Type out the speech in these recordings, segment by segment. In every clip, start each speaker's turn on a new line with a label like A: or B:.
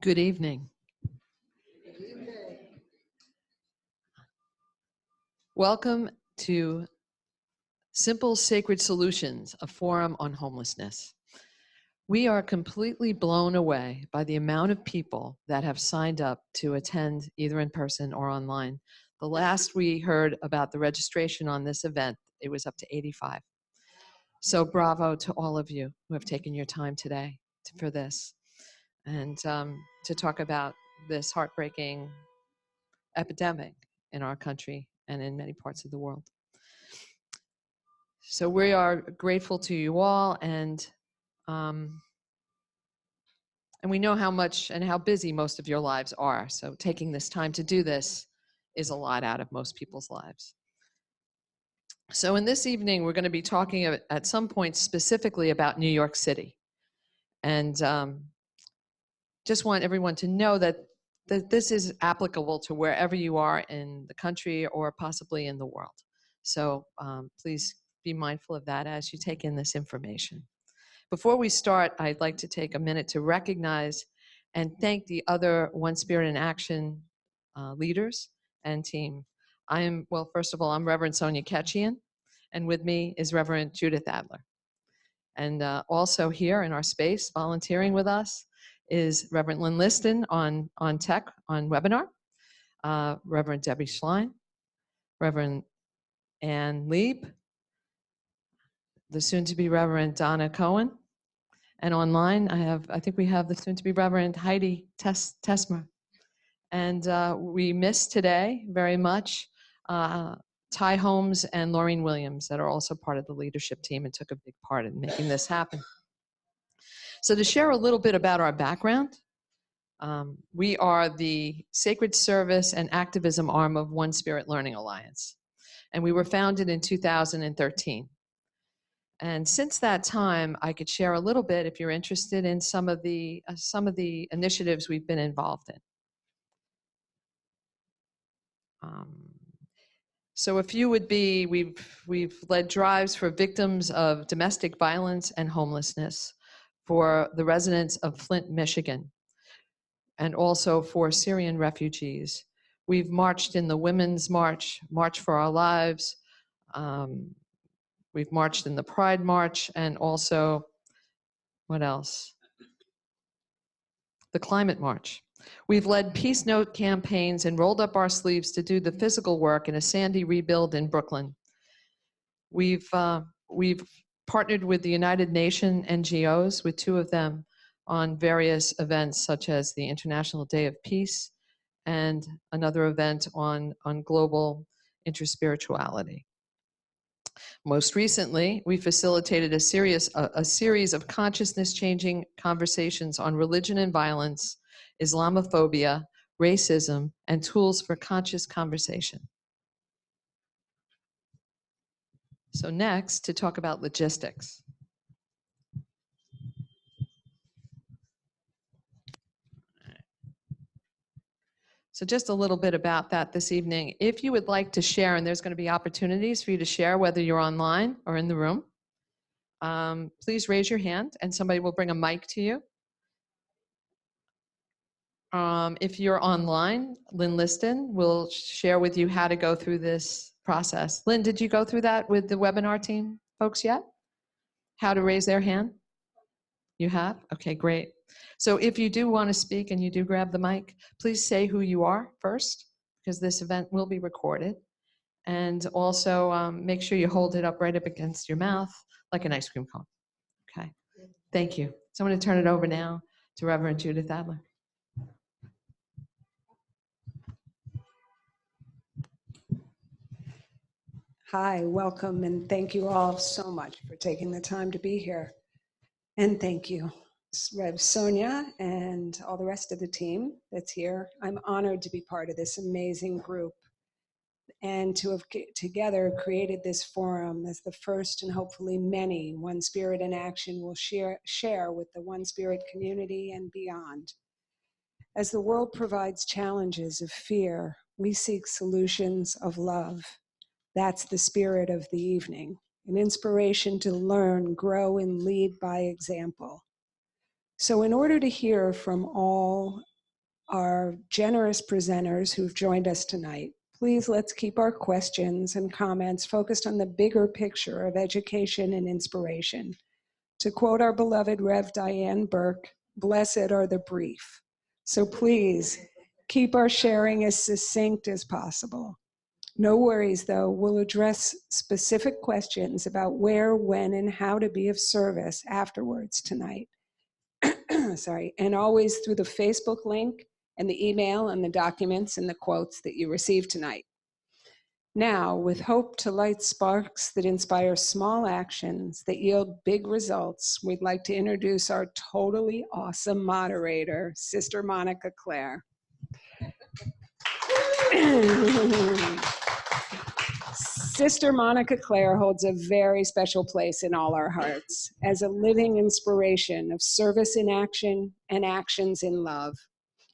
A: Good evening. Welcome to Simple Sacred Solutions, a forum on homelessness. We are completely blown away by the amount of people that have signed up to attend either in person or online. The last we heard about the registration on this event, it was up to 85. So bravo to all of you who have taken your time today for this and to talk about this heartbreaking epidemic in our country and in many parts of the world. So we are grateful to you all, and we know how much and how busy most of your lives are. So taking this time to do this is a lot out of most people's lives. So in this evening, we're going to be talking at some point specifically about New York City. And just want everyone to know that this is applicable to wherever you are in the country or possibly in the world. So please be mindful of that as you take in this information. Before we start, I'd like to take a minute to recognize and thank the other One Spirit in Action leaders and team. Well, first of all, I'm Reverend Sonia Ketchian, and with me is Reverend Judith Adler. And also here in our space, volunteering with us, is Reverend Lynn Liston on tech, on webinar, Reverend Debbie Schlein, Reverend Ann Lieb, the soon-to-be Reverend Donna Cohen, and online I think we have the soon-to-be Reverend Heidi Tesmer. And we miss today very much Ty Holmes and Laureen Williams that are also part of the leadership team and took a big part in making this happen. So to share a little bit about our background, we are the Sacred Service and Activism arm of One Spirit Learning Alliance. And we were founded in 2013. And since that time, I could share a little bit if you're interested in some of the initiatives we've been involved in. So a few would be, we've led drives for victims of domestic violence and homelessness, for the residents of Flint, Michigan, and also for Syrian refugees. We've marched in the Women's March, March for Our Lives. We've marched in the Pride March, and also, what else? The Climate March. We've led peace note campaigns and rolled up our sleeves to do the physical work in a Sandy rebuild in Brooklyn. We've partnered with the United Nations NGOs, with 2 of them, on various events such as the International Day of Peace and another event on global interspirituality. Most recently, we facilitated a series of consciousness-changing conversations on religion and violence, Islamophobia, racism, and tools for conscious conversation. So next, to talk about logistics. So just a little bit about that this evening. If you would like to share, and there's going to be opportunities for you to share whether you're online or in the room, please raise your hand and somebody will bring a mic to you. If you're online, Lynn Liston will share with you how to go through this process. Lynn, did you go through that with the webinar team folks yet? How to raise their hand? You have? Okay, great. So if you do want to speak and you do grab the mic, please say who you are first, because this event will be recorded. And also make sure you hold it up right up against your mouth like an ice cream cone. Okay, thank you. So I'm going to turn it over now to Reverend Judith Adler.
B: Hi, welcome, and thank you all so much for taking the time to be here. And thank you, Rev Sonia and all the rest of the team that's here. I'm honored to be part of this amazing group and to have together created this forum as the first and hopefully many One Spirit in Action will share with the One Spirit community and beyond. As the world provides challenges of fear, we seek solutions of love. That's the spirit of the evening, an inspiration to learn, grow, and lead by example. So in order to hear from all our generous presenters who've joined us tonight. Please let's keep our questions and comments focused on the bigger picture of education and inspiration. To quote our beloved Rev. Diane Burke, "Blessed are the brief." So please keep our sharing as succinct as possible. No worries though, we'll address specific questions about where, when, and how to be of service afterwards tonight. Sorry, and always through the Facebook link and the email and the documents and the quotes that you received tonight. Now, with hope to light sparks that inspire small actions that yield big results, we'd like to introduce our totally awesome moderator, Sister Monica Claire. Sister Monica Claire holds a very special place in all our hearts as a living inspiration of service in action and actions in love.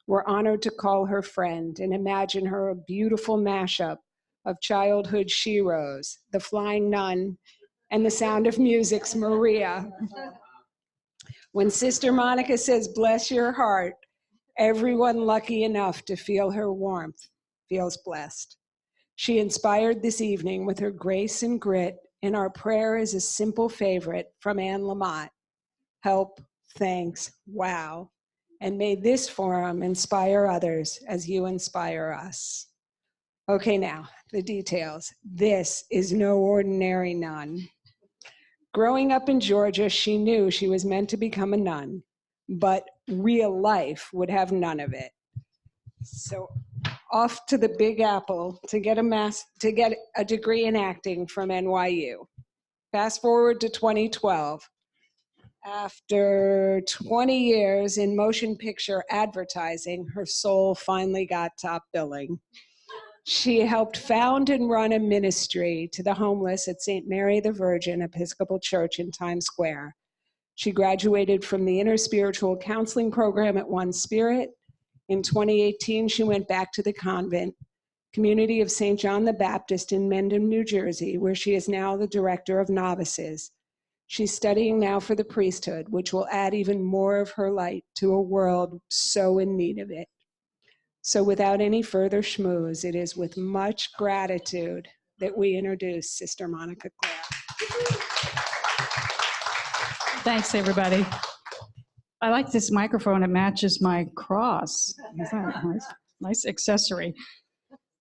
B: We're honored to call her friend and imagine her a beautiful mashup of childhood sheroes, The Flying Nun, and The Sound of Music's Maria. When Sister Monica says, "Bless your heart," everyone lucky enough to feel her warmth feels blessed. She inspired this evening with her grace and grit, and our prayer is a simple favorite from Anne Lamott: help, thanks, wow. And may this forum inspire others as you inspire us. Okay, now, the details. This is no ordinary nun. Growing up in Georgia, she knew she was meant to become a nun, but real life would have none of it. So off to the Big Apple to get a degree in acting from NYU. Fast forward to 2012. After 20 years in motion picture advertising, her soul finally got top billing. She helped found and run a ministry to the homeless at St. Mary the Virgin Episcopal Church in Times Square. She graduated from the Inner Spiritual Counseling Program at One Spirit. In 2018, she went back to the convent, Community of St. John the Baptist in Mendham, New Jersey, where she is now the director of novices. She's studying now for the priesthood, which will add even more of her light to a world so in need of it. So without any further schmooze, it is with much gratitude that we introduce Sister Monica Claire.
C: Thanks, everybody. I like this microphone. It matches my cross. Isn't that nice? Nice accessory.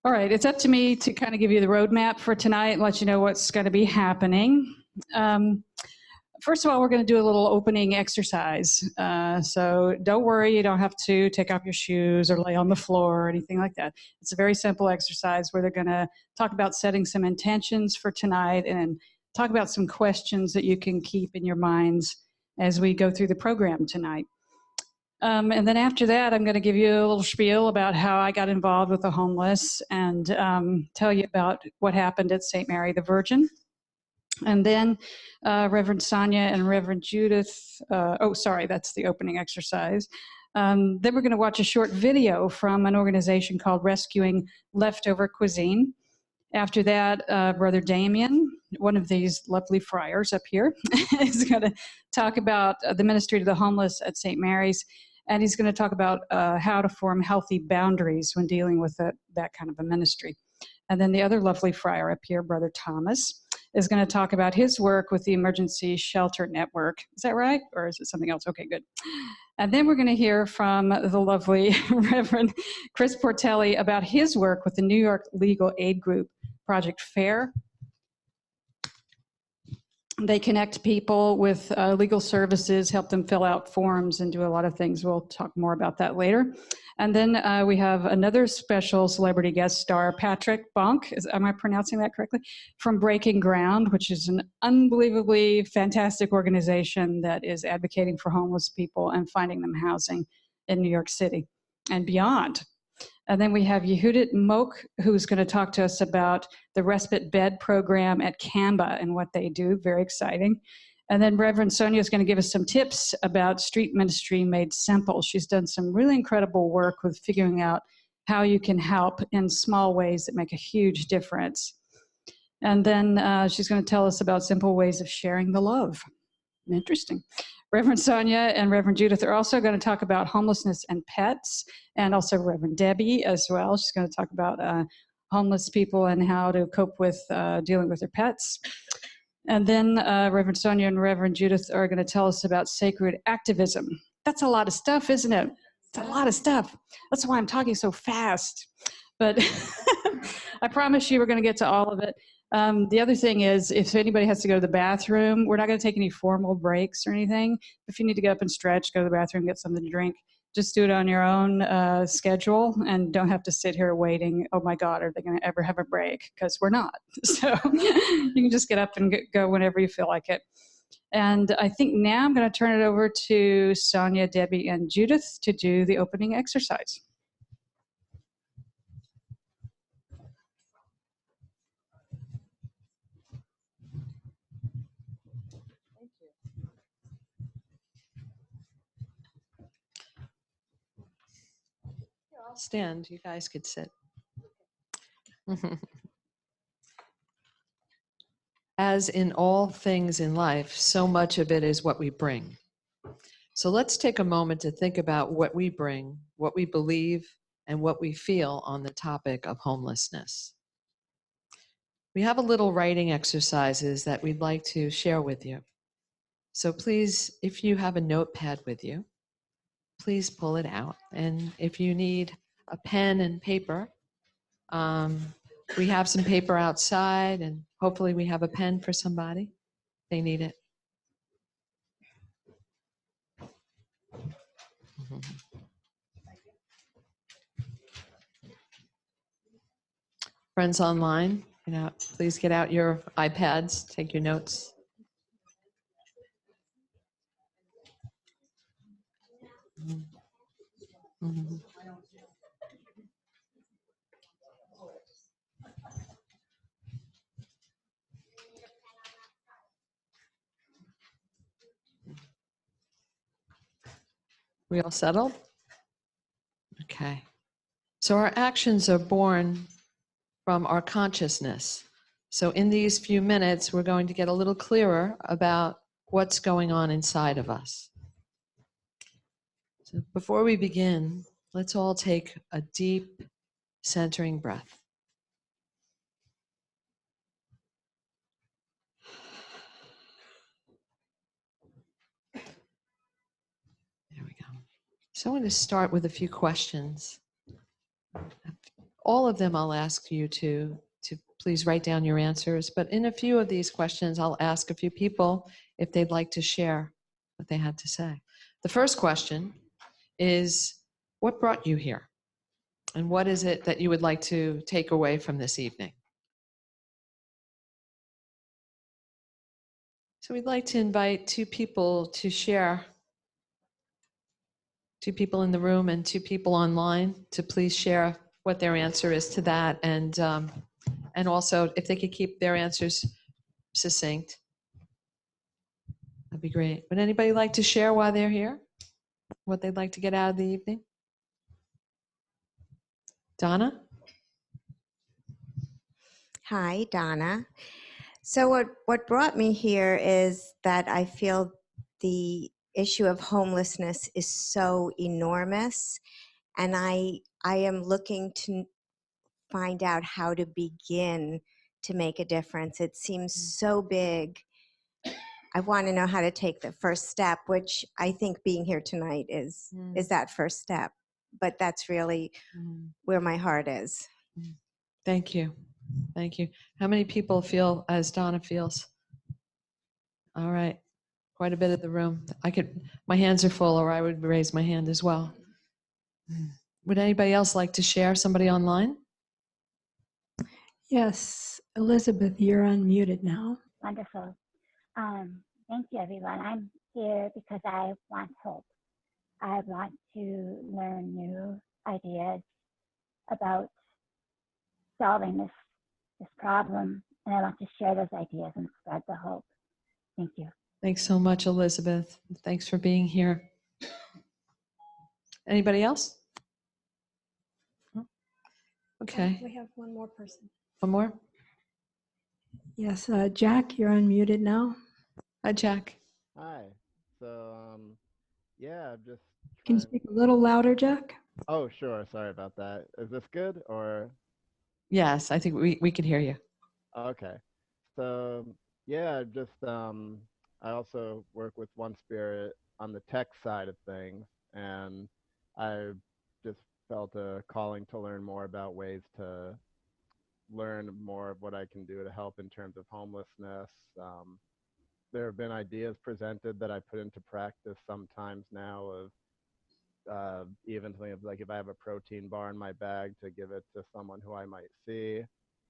C: All right, it's up to me to kind of give you the roadmap for tonight and let you know what's going to be happening. First of all, we're going to do a little opening exercise. So don't worry, you don't have to take off your shoes or lay on the floor or anything like that. It's a very simple exercise where they're going to talk about setting some intentions for tonight and talk about some questions that you can keep in your minds as we go through the program tonight. And then after that, I'm going to give you a little spiel about how I got involved with the homeless and tell you about what happened at St. Mary the Virgin. And then Reverend Sonia and Reverend Judith, that's the opening exercise. Then we're going to watch a short video from an organization called Rescuing Leftover Cuisine. After that, Brother Damien, one of these lovely friars up here, is going to talk about the ministry to the homeless at St. Mary's. And he's going to talk about how to form healthy boundaries when dealing with that kind of a ministry. And then the other lovely friar up here, Brother Thomas, is going to talk about his work with the Emergency Shelter Network. Is that right? Or is it something else? Okay, good. And then we're going to hear from the lovely Reverend Chris Portelli about his work with the New York Legal Aid Group, Project FAIR. They connect people with legal services, help them fill out forms, and do a lot of things. We'll talk more about that later. And then we have another special celebrity guest star, Patrick Bonk. Am I pronouncing that correctly? From Breaking Ground, which is an unbelievably fantastic organization that is advocating for homeless people and finding them housing in New York City and beyond. And then we have Yehudit Moak, who's going to talk to us about the respite bed program at CAMBA and what they do. Very exciting. And then Reverend Sonia is going to give us some tips about street ministry made simple. She's done some really incredible work with figuring out how you can help in small ways that make a huge difference. And then she's going to tell us about simple ways of sharing the love. Interesting. Reverend Sonia and Reverend Judith are also going to talk about homelessness and pets, and also Reverend Debbie as well. She's going to talk about homeless people and how to cope with dealing with their pets. And then Reverend Sonia and Reverend Judith are going to tell us about sacred activism. That's a lot of stuff, isn't it? It's a lot of stuff. That's why I'm talking so fast. But I promise you we're going to get to all of it. The other thing is, if anybody has to go to the bathroom, we're not going to take any formal breaks or anything. If you need to get up and stretch, go to the bathroom, get something to drink, just do it on your own schedule and don't have to sit here waiting. Oh my God, are they going to ever have a break? Because we're not. So you can just get up and go whenever you feel like it. And I think now I'm going to turn it over to Sonia, Debbie, and Judith to do the opening exercise.
A: I'll stand. You guys could sit. As in all things in life, so much of it is what we bring. So let's take a moment to think about what we bring, what we believe, and what we feel on the topic of homelessness. We have a little writing exercises that we'd like to share with you. So please, if you have a notepad with you, please pull it out. And if you need a pen and paper, we have some paper outside, and hopefully we have a pen for somebody. They need it. Friends online, please get out your iPads, take your notes. Mm-hmm. We all settled? Okay. So our actions are born from our consciousness. So in these few minutes, we're going to get a little clearer about what's going on inside of us. So before we begin, let's all take a deep, centering breath. There we go. So I'm going to start with a few questions. All of them I'll ask you to please write down your answers, but in a few of these questions, I'll ask a few people if they'd like to share what they had to say. The first question is, what brought you here? And what is it that you would like to take away from this evening? So we'd like to invite two people to share, two people in the room and two people online, to please share what their answer is to that, and also if they could keep their answers succinct, that'd be great. Would anybody like to share while they're here what they'd like to get out of the evening? Donna?
D: Hi, Donna. So what brought me here is that I feel the issue of homelessness is so enormous, and I am looking to find out how to begin to make a difference. It seems so big. I want to know how to take the first step, which I think being here tonight is that first step. But that's really where my heart is.
A: Thank you. Thank you. How many people feel as Donna feels? All right. Quite a bit of the room. My hands are full, or I would raise my hand as well. Would anybody else like to share? Somebody online?
E: Yes, Elizabeth, you're unmuted now.
F: Wonderful. Thank you, everyone. I'm here because I want hope. I want to learn new ideas about solving this problem, and I want to share those ideas and spread the hope. Thank you.
A: Thanks so much, Elizabeth. Thanks for being here. Anybody else? Okay.
E: We have one more person.
A: One more?
E: Yes, Jack, you're unmuted now.
A: Hi, Jack.
G: Hi. So, yeah, I'm just
E: Can you
G: trying.
E: speak a little louder, Jack?
G: Oh, sure. Sorry about that. Is this good or?
A: Yes, I think we can hear you.
G: Okay. So, yeah, just I also work with One Spirit on the tech side of things, and I just felt a calling to learn more about ways to learn more of what I can do to help in terms of homelessness. There have been ideas presented that I put into practice sometimes now of even something of like if I have a protein bar in my bag to give it to someone who I might see.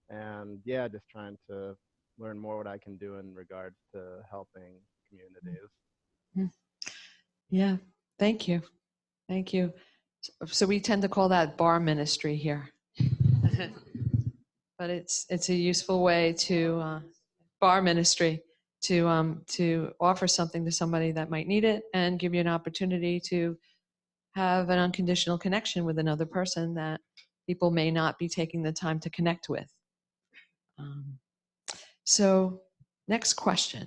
G: And yeah, just trying to learn more what I can do in regards to helping communities.
A: Mm. Yeah, thank you. Thank you. So we tend to call that bar ministry here. But it's a useful way to bar ministry to offer something to somebody that might need it and give you an opportunity to have an unconditional connection with another person that people may not be taking the time to connect with. Um, so, next question.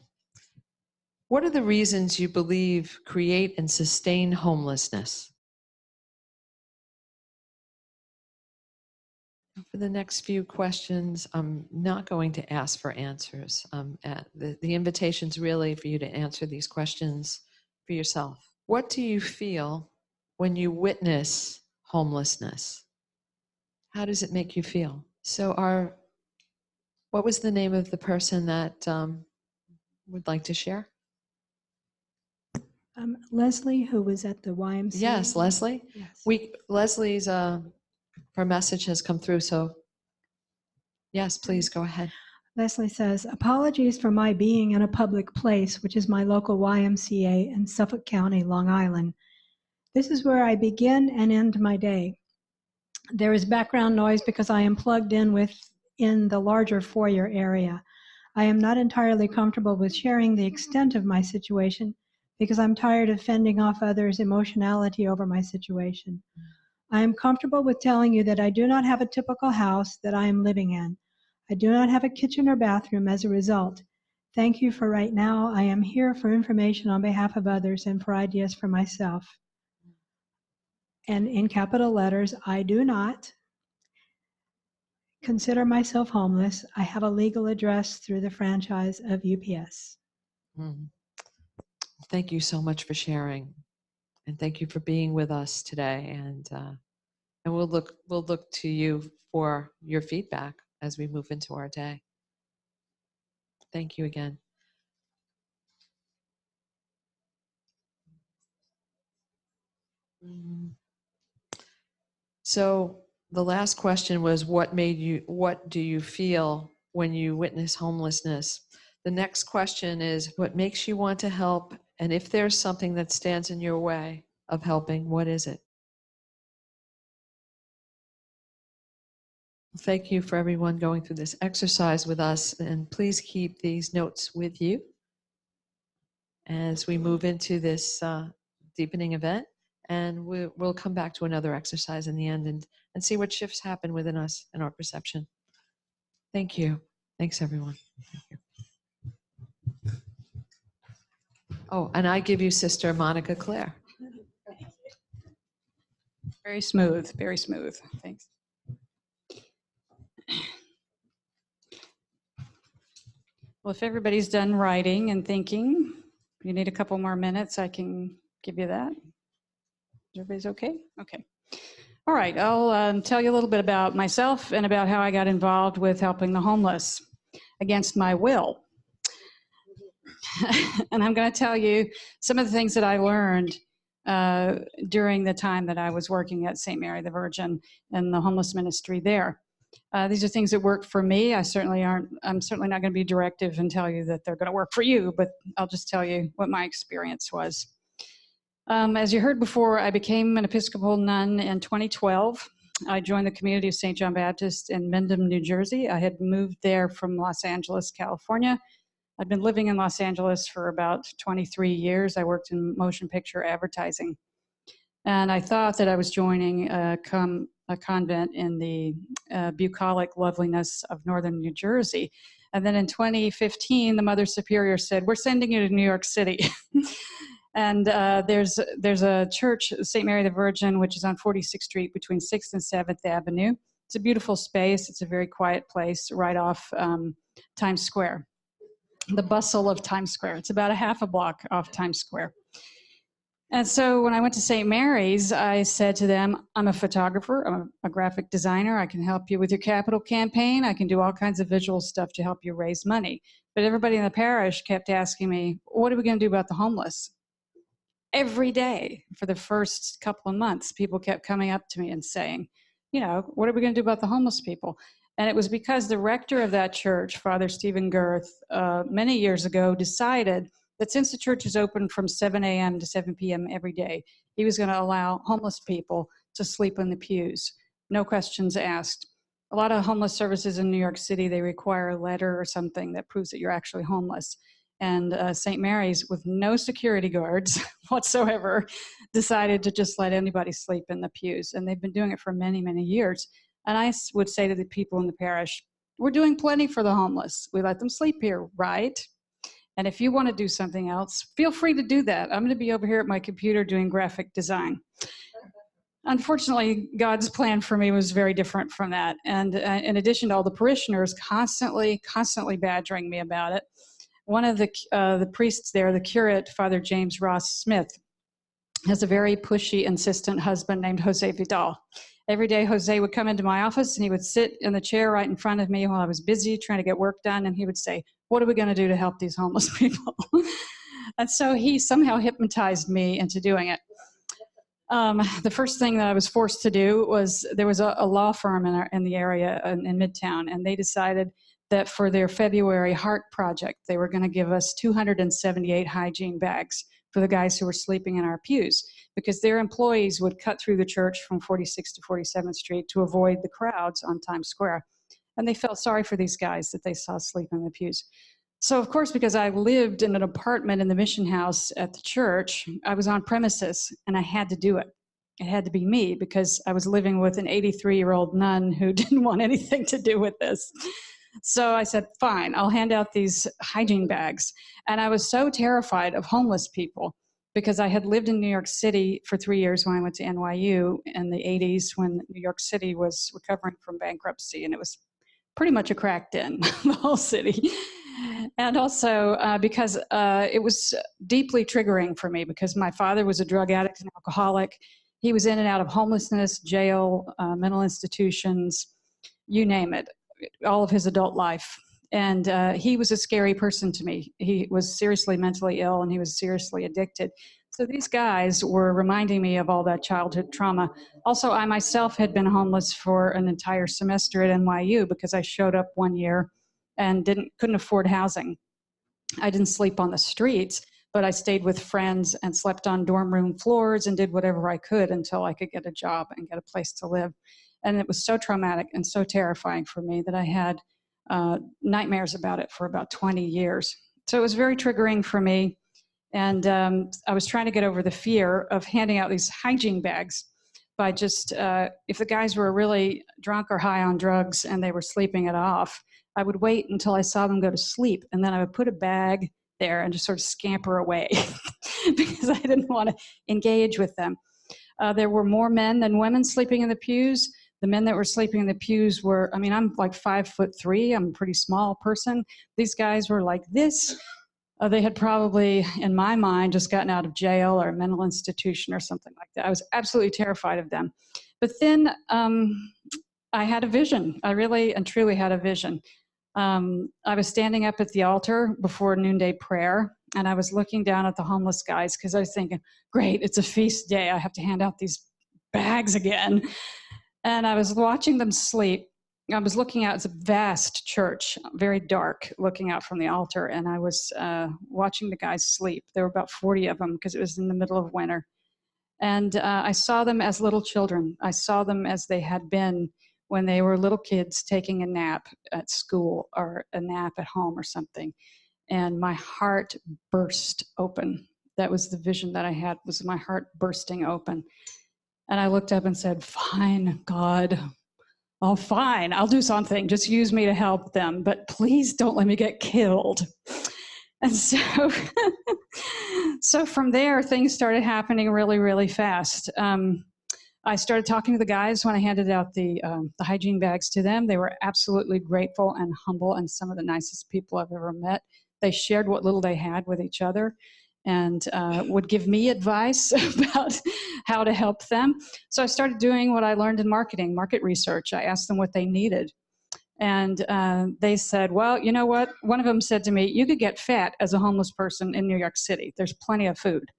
A: What are the reasons you believe create and sustain homelessness? For the next few questions, I'm not going to ask for answers. The invitation's really for you to answer these questions for yourself. What do you feel when you witness homelessness? How does it make you feel? So, what was the name of the person that would like to share?
E: Leslie, who was at the YMCA.
A: Yes, Leslie.
E: Yes.
A: Leslie's her message has come through. So, yes, please go ahead.
E: Leslie says, apologies for my being in a public place, which is my local YMCA in Suffolk County, Long Island. This is where I begin and end my day. There is background noise because I am plugged in within the larger foyer area. I am not entirely comfortable with sharing the extent of my situation because I'm tired of fending off others' emotionality over my situation. I am comfortable with telling you that I do not have a typical house that I am living in. I do not have a kitchen or bathroom as a result. Thank you for right now. I am here for information on behalf of others and for ideas for myself. And in capital letters, I do not consider myself homeless. I have a legal address through the franchise of UPS.
A: Mhm. Thank you so much for sharing, and thank you for being with us today. And we'll look to you for your feedback as we move into our day. Thank you again. So the last question was, what do you feel when you witness homelessness? The next question is, what makes you want to help? And if there's something that stands in your way of helping, what is it? Thank you for everyone going through this exercise with us, and please keep these notes with you as we move into this deepening event. And we'll come back to another exercise in the end and see what shifts happen within us and our perception. Thank you. Thanks, everyone. Thank you. Oh, and I give you Sister Monica Claire.
C: Very smooth, very smooth. Thanks. Well, if everybody's done writing and thinking, if you need a couple more minutes, I can give you that. Everybody's okay? Okay. All right, I'll tell you a little bit about myself and about how I got involved with helping the homeless against my will. And I'm going to tell you some of the things that I learned during the time that I was working at St. Mary the Virgin and the homeless ministry there. These are things that worked for me. I'm certainly not going to be directive and tell you that they're going to work for you, but I'll just tell you what my experience was. As you heard before, I became an Episcopal nun in 2012. I joined the community of St. John Baptist in Mendham, New Jersey. I had moved there from Los Angeles, California. I'd been living in Los Angeles for about 23 years. I worked in motion picture advertising. And I thought that I was joining a convent in the bucolic loveliness of northern New Jersey. And then in 2015, the Mother Superior said, "We're sending you to New York City." And there's a church, St. Mary the Virgin, which is on 46th Street between 6th and 7th Avenue. It's a beautiful space. It's a very quiet place right off Times Square, the bustle of Times Square. It's about a half a block off Times Square. And so when I went to St. Mary's, I said to them, I'm a photographer, I'm a graphic designer, I can help you with your capital campaign, I can do all kinds of visual stuff to help you raise money. But everybody in the parish kept asking me, what are we going to do about the homeless? Every day for the first couple of months, people kept coming up to me and saying, you know, what are we going to do about the homeless people? And it was because the rector of that church, Father Stephen Girth, many years ago decided that since the church is open from 7 a.m. to 7 p.m. every day, he was going to allow homeless people to sleep in the pews, no questions asked. A lot of homeless services in New York City, they require a letter or something that proves that you're actually homeless. And St. Mary's, with no security guards whatsoever, decided to just let anybody sleep in the pews. And they've been doing it for many, many years. And I would say to the people in the parish, we're doing plenty for the homeless. We let them sleep here, right? And if you want to do something else, feel free to do that. I'm going to be over here at my computer doing graphic design. Unfortunately, God's plan for me was very different from that. And in addition to all the parishioners constantly badgering me about it, one of the priests there, the curate, Father James Ross Smith, has a very pushy, insistent husband named Jose Vidal. Every day, Jose would come into my office and he would sit in the chair right in front of me while I was busy trying to get work done. And he would say, what are we going to do to help these homeless people? And so he somehow hypnotized me into doing it. The first thing that I was forced to do was, there was a law firm in the area in Midtown, and they decided that for their February heart project, they were going to give us 278 hygiene bags for the guys who were sleeping in our pews, because their employees would cut through the church from 46th to 47th Street to avoid the crowds on Times Square. And they felt sorry for these guys that they saw sleep in the pews. So, of course, because I lived in an apartment in the mission house at the church, I was on premises and I had to do it. It had to be me because I was living with an 83-year-old nun who didn't want anything to do with this. So I said, fine, I'll hand out these hygiene bags. And I was so terrified of homeless people because I had lived in New York City for 3 years when I went to NYU in the 80s, when New York City was recovering from bankruptcy, and it was pretty much a cracked in, the whole city. And also because it was deeply triggering for me because my father was a drug addict and alcoholic. He was in and out of homelessness, jail, mental institutions, you name it, all of his adult life. And he was a scary person to me. He was seriously mentally ill and he was seriously addicted. So these guys were reminding me of all that childhood trauma. Also, I myself had been homeless for an entire semester at NYU because I showed up one year and couldn't afford housing. I didn't sleep on the streets, but I stayed with friends and slept on dorm room floors and did whatever I could until I could get a job and get a place to live. And it was so traumatic and so terrifying for me that I had nightmares about it for about 20 years. So it was very triggering for me. And I was trying to get over the fear of handing out these hygiene bags by just, if the guys were really drunk or high on drugs and they were sleeping it off, I would wait until I saw them go to sleep. And then I would put a bag there and just sort of scamper away because I didn't want to engage with them. There were more men than women sleeping in the pews. The men that were sleeping in the pews were, I mean, I'm like 5'3", I'm a pretty small person. These guys were like this. They had probably, in my mind, just gotten out of jail or a mental institution or something like that. I was absolutely terrified of them. But then I had a vision. I really and truly had a vision. I was standing up at the altar before noonday prayer, and I was looking down at the homeless guys because I was thinking, great, it's a feast day. I have to hand out these bags again. And I was watching them sleep. I was looking out, it's a vast church, very dark, looking out from the altar, and I was watching the guys sleep. There were about 40 of them because it was in the middle of winter. And I saw them as little children. I saw them as they had been when they were little kids taking a nap at school or a nap at home or something. And my heart burst open. That was the vision that I had, was my heart bursting open. And I looked up and said, fine, God. Oh, fine, I'll do something. Just use me to help them, but please don't let me get killed. And so, so from there, things started happening really, really fast. I started talking to the guys when I handed out the hygiene bags to them. They were absolutely grateful and humble and some of the nicest people I've ever met. They shared what little they had with each other and would give me advice about how to help them. So I started doing what I learned in marketing, market research. I asked them what they needed. And they said, well, you know what? One of them said to me, you could get fat as a homeless person in New York City. There's plenty of food.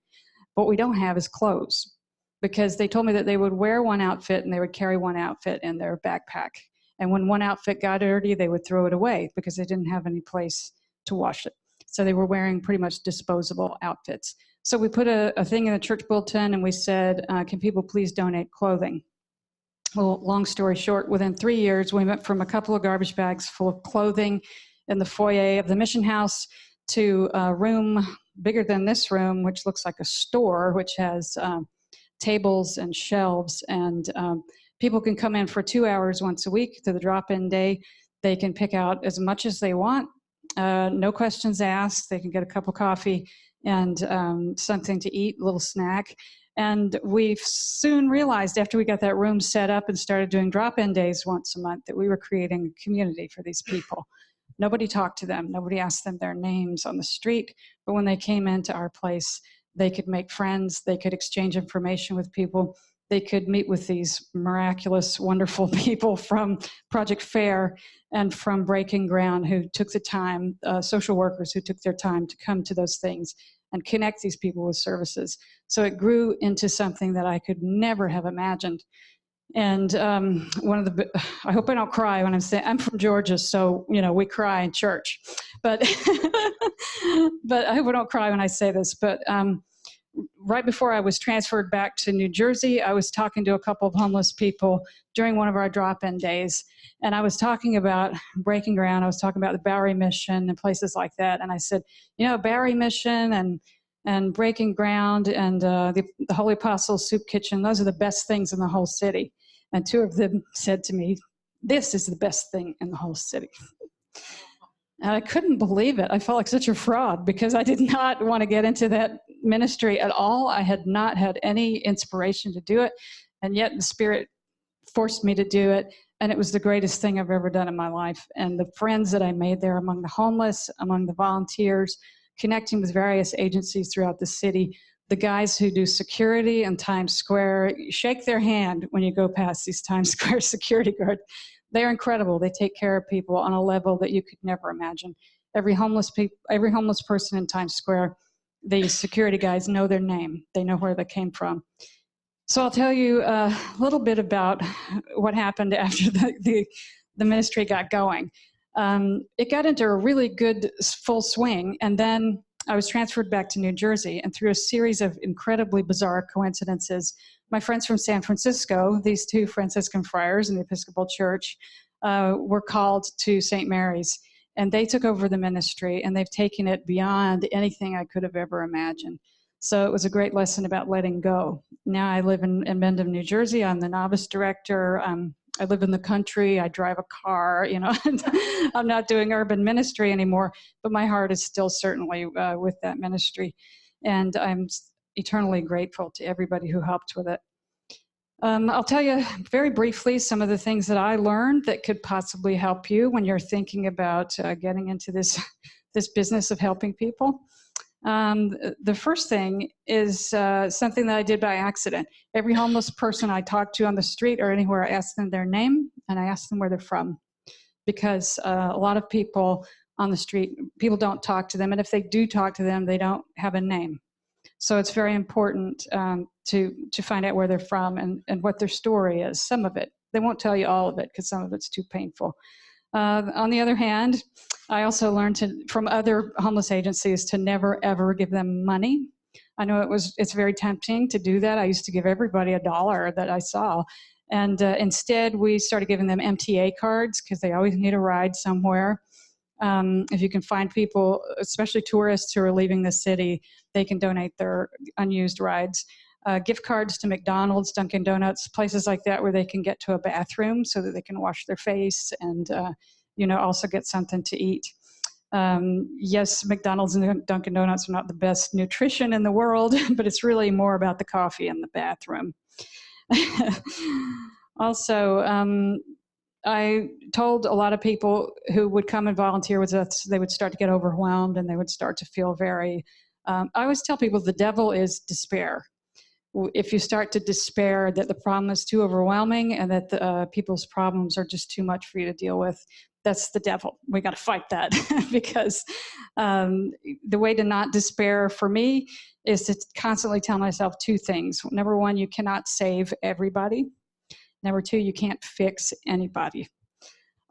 C: What we don't have is clothes. Because they told me that they would wear one outfit and they would carry one outfit in their backpack. And when one outfit got dirty, they would throw it away because they didn't have any place to wash it. So they were wearing pretty much disposable outfits. So we put a thing in the church bulletin and we said, can people please donate clothing? Well, long story short, within 3 years, we went from a couple of garbage bags full of clothing in the foyer of the mission house to a room bigger than this room, which looks like a store, which has tables and shelves, and people can come in for 2 hours once a week to the drop-in day. They can pick out as much as they want, no questions asked. They can get a cup of coffee and something to eat, a little snack. And we've soon realized after we got that room set up and started doing drop-in days once a month that we were creating a community for these people. Nobody talked to them. Nobody asked them their names on the street. But when they came into our place, they could make friends. They could exchange information with people. They could meet with these miraculous, wonderful people from Project Fair and from Breaking Ground who took the time, social workers who took their time to come to those things and connect these people with services. So it grew into something that I could never have imagined. And I hope I don't cry when I'm saying, I'm from Georgia, so, you know, we cry in church. But, but I hope I don't cry when I say this. But right before I was transferred back to New Jersey, I was talking to a couple of homeless people during one of our drop-in days. And I was talking about Breaking Ground. I was talking about the Bowery Mission and places like that. And I said, you know, Bowery Mission and Breaking Ground and the Holy Apostles Soup Kitchen, those are the best things in the whole city. And two of them said to me, this is the best thing in the whole city. And I couldn't believe it. I felt like such a fraud because I did not want to get into that ministry at all. I had not had any inspiration to do it. And yet the Spirit forced me to do it. And it was the greatest thing I've ever done in my life. And the friends that I made there among the homeless, among the volunteers, connecting with various agencies throughout the city, the guys who do security in Times Square, shake their hand when you go past these Times Square security guards. They're incredible. They take care of people on a level that you could never imagine. Every homeless person in Times Square, the security guys know their name. They know where they came from. So I'll tell you a little bit about what happened after the ministry got going. It got into a really good full swing, and then I was transferred back to New Jersey, and through a series of incredibly bizarre coincidences, my friends from San Francisco, these two Franciscan friars in the Episcopal Church, were called to St. Mary's, and they took over the ministry, and they've taken it beyond anything I could have ever imagined. So it was a great lesson about letting go. Now I live in Mendham, New Jersey. I'm the novice director. I live in the country. I drive a car. You know, I'm not doing urban ministry anymore, but my heart is still certainly with that ministry, and I'm eternally grateful to everybody who helped with it. I'll tell you very briefly some of the things that I learned that could possibly help you when you're thinking about getting into this business of helping people. The first thing is something that I did by accident. Every homeless person I talked to on the street or anywhere, I asked them their name and I asked them where they're from. Because a lot of people on the street, people don't talk to them. And if they do talk to them, they don't have a name. So it's very important to find out where they're from and what their story is, some of it. They won't tell you all of it because some of it's too painful. On the other hand, I also learned from other homeless agencies to never, ever give them money. I know it's very tempting to do that. I used to give everybody $1 that I saw. And instead, we started giving them MTA cards because they always need a ride somewhere. If you can find people, especially tourists who are leaving the city, they can donate their unused rides. Gift cards to McDonald's, Dunkin' Donuts, places like that where they can get to a bathroom so that they can wash their face and also get something to eat. Yes, McDonald's and Dunkin' Donuts are not the best nutrition in the world, but it's really more about the coffee in the bathroom. Also, I told a lot of people who would come and volunteer with us, they would start to get overwhelmed and they would start to feel very, I always tell people the devil is despair. If you start to despair that the problem is too overwhelming and that the, people's problems are just too much for you to deal with, that's the devil. We got to fight that because the way to not despair for me is to constantly tell myself two things. Number one, you cannot save everybody. Number two, you can't fix anybody.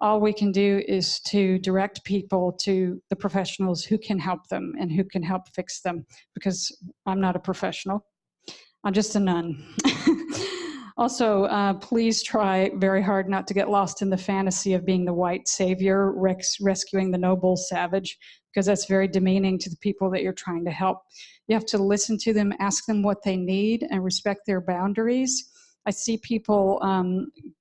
C: All we can do is to direct people to the professionals who can help them and who can help fix them, because I'm not a professional. I'm just a nun. Also, please try very hard not to get lost in the fantasy of being the white savior, rescuing the noble savage, because that's very demeaning to the people that you're trying to help. You have to listen to them, ask them what they need, and respect their boundaries. I see people,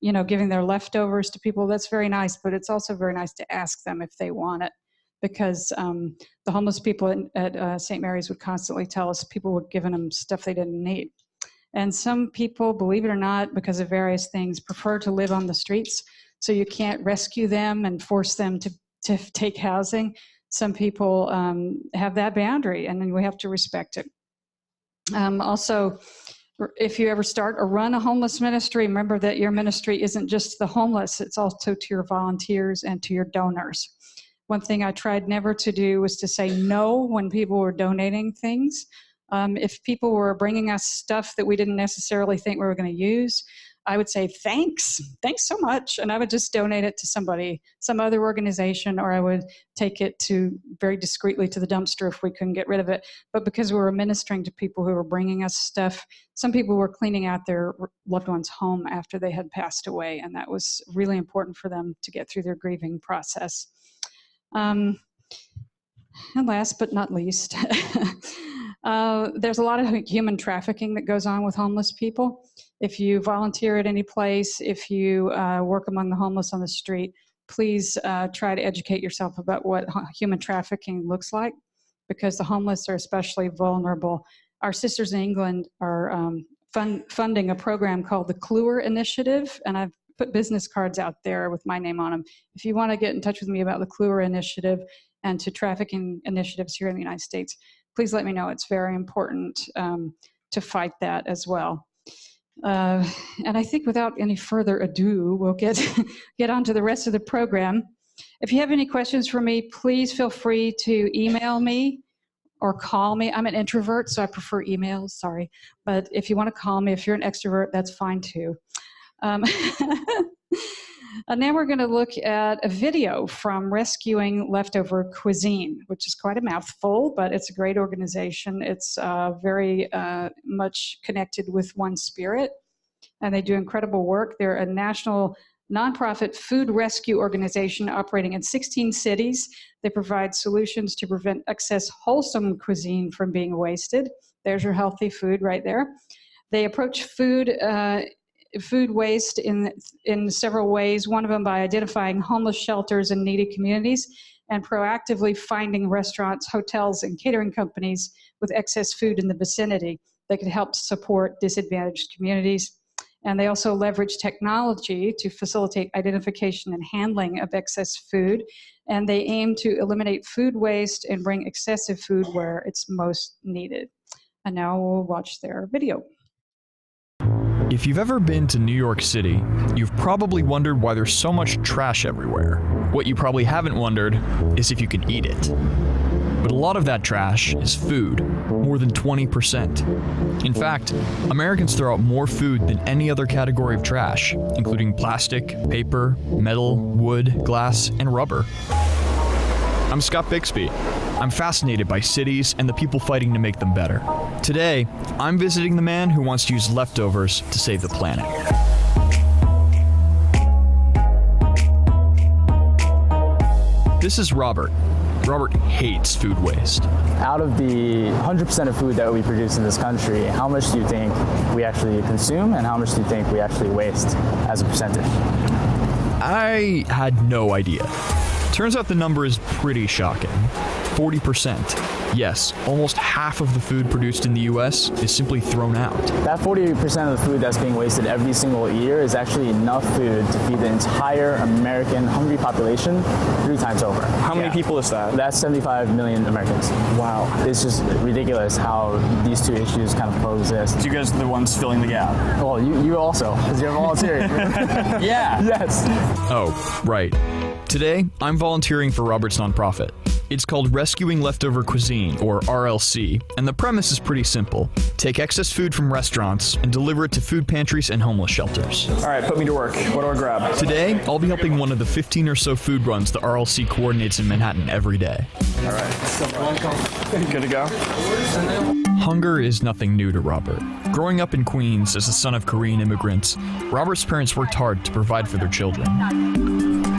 C: giving their leftovers to people. That's very nice, but it's also very nice to ask them if they want it, because the homeless people at St. Mary's would constantly tell us people were giving them stuff they didn't need. And some people, believe it or not, because of various things, prefer to live on the streets. So you can't rescue them and force them to take housing. Some people have that boundary, and then we have to respect it. Also, if you ever start or run a homeless ministry, remember that your ministry isn't just the homeless, it's also to your volunteers and to your donors. One thing I tried never to do was to say no when people were donating things. If people were bringing us stuff that we didn't necessarily think we were going to use, I would say, thanks so much. And I would just donate it to somebody, some other organization, or I would take it to very discreetly to the dumpster if we couldn't get rid of it. But because we were ministering to people who were bringing us stuff, some people were cleaning out their loved one's home after they had passed away. And that was really important for them to get through their grieving process. And last but not least, there's a lot of human trafficking that goes on with homeless people. If you volunteer at any place, if you work among the homeless on the street, please try to educate yourself about what human trafficking looks like, because the homeless are especially vulnerable. Our sisters in England are funding a program called the Kluwer Initiative, and I've put business cards out there with my name on them. If you want to get in touch with me about the Kluwer Initiative and to trafficking initiatives here in the United States, please let me know. It's very important to fight that as well. And I think without any further ado, we'll get on to the rest of the program. If you have any questions for me, please feel free to email me or call me. I'm an introvert, so I prefer emails, sorry. But if you want to call me, if you're an extrovert, that's fine too. And now we're going to look at a video from Rescuing Leftover Cuisine, which is quite a mouthful, but it's a great organization. It's very much connected with One Spirit, and they do incredible work. They're a national nonprofit food rescue organization operating in 16 cities. They provide solutions to prevent excess wholesome cuisine from being wasted. There's your healthy food right there. They approach food waste in several ways, one of them by identifying homeless shelters in needy communities and proactively finding restaurants, hotels, and catering companies with excess food in the vicinity that could help support disadvantaged communities. And they also leverage technology to facilitate identification and handling of excess food. And they aim to eliminate food waste and bring excessive food where it's most needed. And now we'll watch their video.
H: If you've ever been to New York City, you've probably wondered why there's so much trash everywhere. What you probably haven't wondered is if you can eat it. But a lot of that trash is food, more than 20%. In fact, Americans throw out more food than any other category of trash, including plastic, paper, metal, wood, glass, and rubber. I'm Scott Bixby. I'm fascinated by cities and the people fighting to make them better. Today, I'm visiting the man who wants to use leftovers to save the planet. This is Robert. Robert hates food waste.
I: Out of the 100% of food that we produce in this country, how much do you think we actually consume and how much do you think we actually waste as a percentage?
H: I had no idea. Turns out the number is pretty shocking. 40%. Yes, almost half of the food produced in the US is simply thrown out.
I: That 40% of the food that's being wasted every single year is actually enough food to feed the entire American hungry population 3 times over.
J: How many people is that?
I: That's 75 million Americans.
J: Wow.
I: It's just ridiculous how these two issues kind of coexist.
J: So you guys are the ones filling the gap.
I: Well, you also, because you're volunteering.
J: Yeah.
I: Yes.
H: Oh, right. Today, I'm volunteering for Robert's nonprofit. It's called Rescuing Leftover Cuisine, or RLC, and the premise is pretty simple. Take excess food from restaurants and deliver it to food pantries and homeless shelters.
J: All right, put me to work. What do I grab?
H: Today, I'll be helping one of the 15 or so food runs the RLC coordinates in Manhattan every day.
J: All right. Good to go?
H: Hunger is nothing new to Robert. Growing up in Queens as the son of Korean immigrants, Robert's parents worked hard to provide for their children.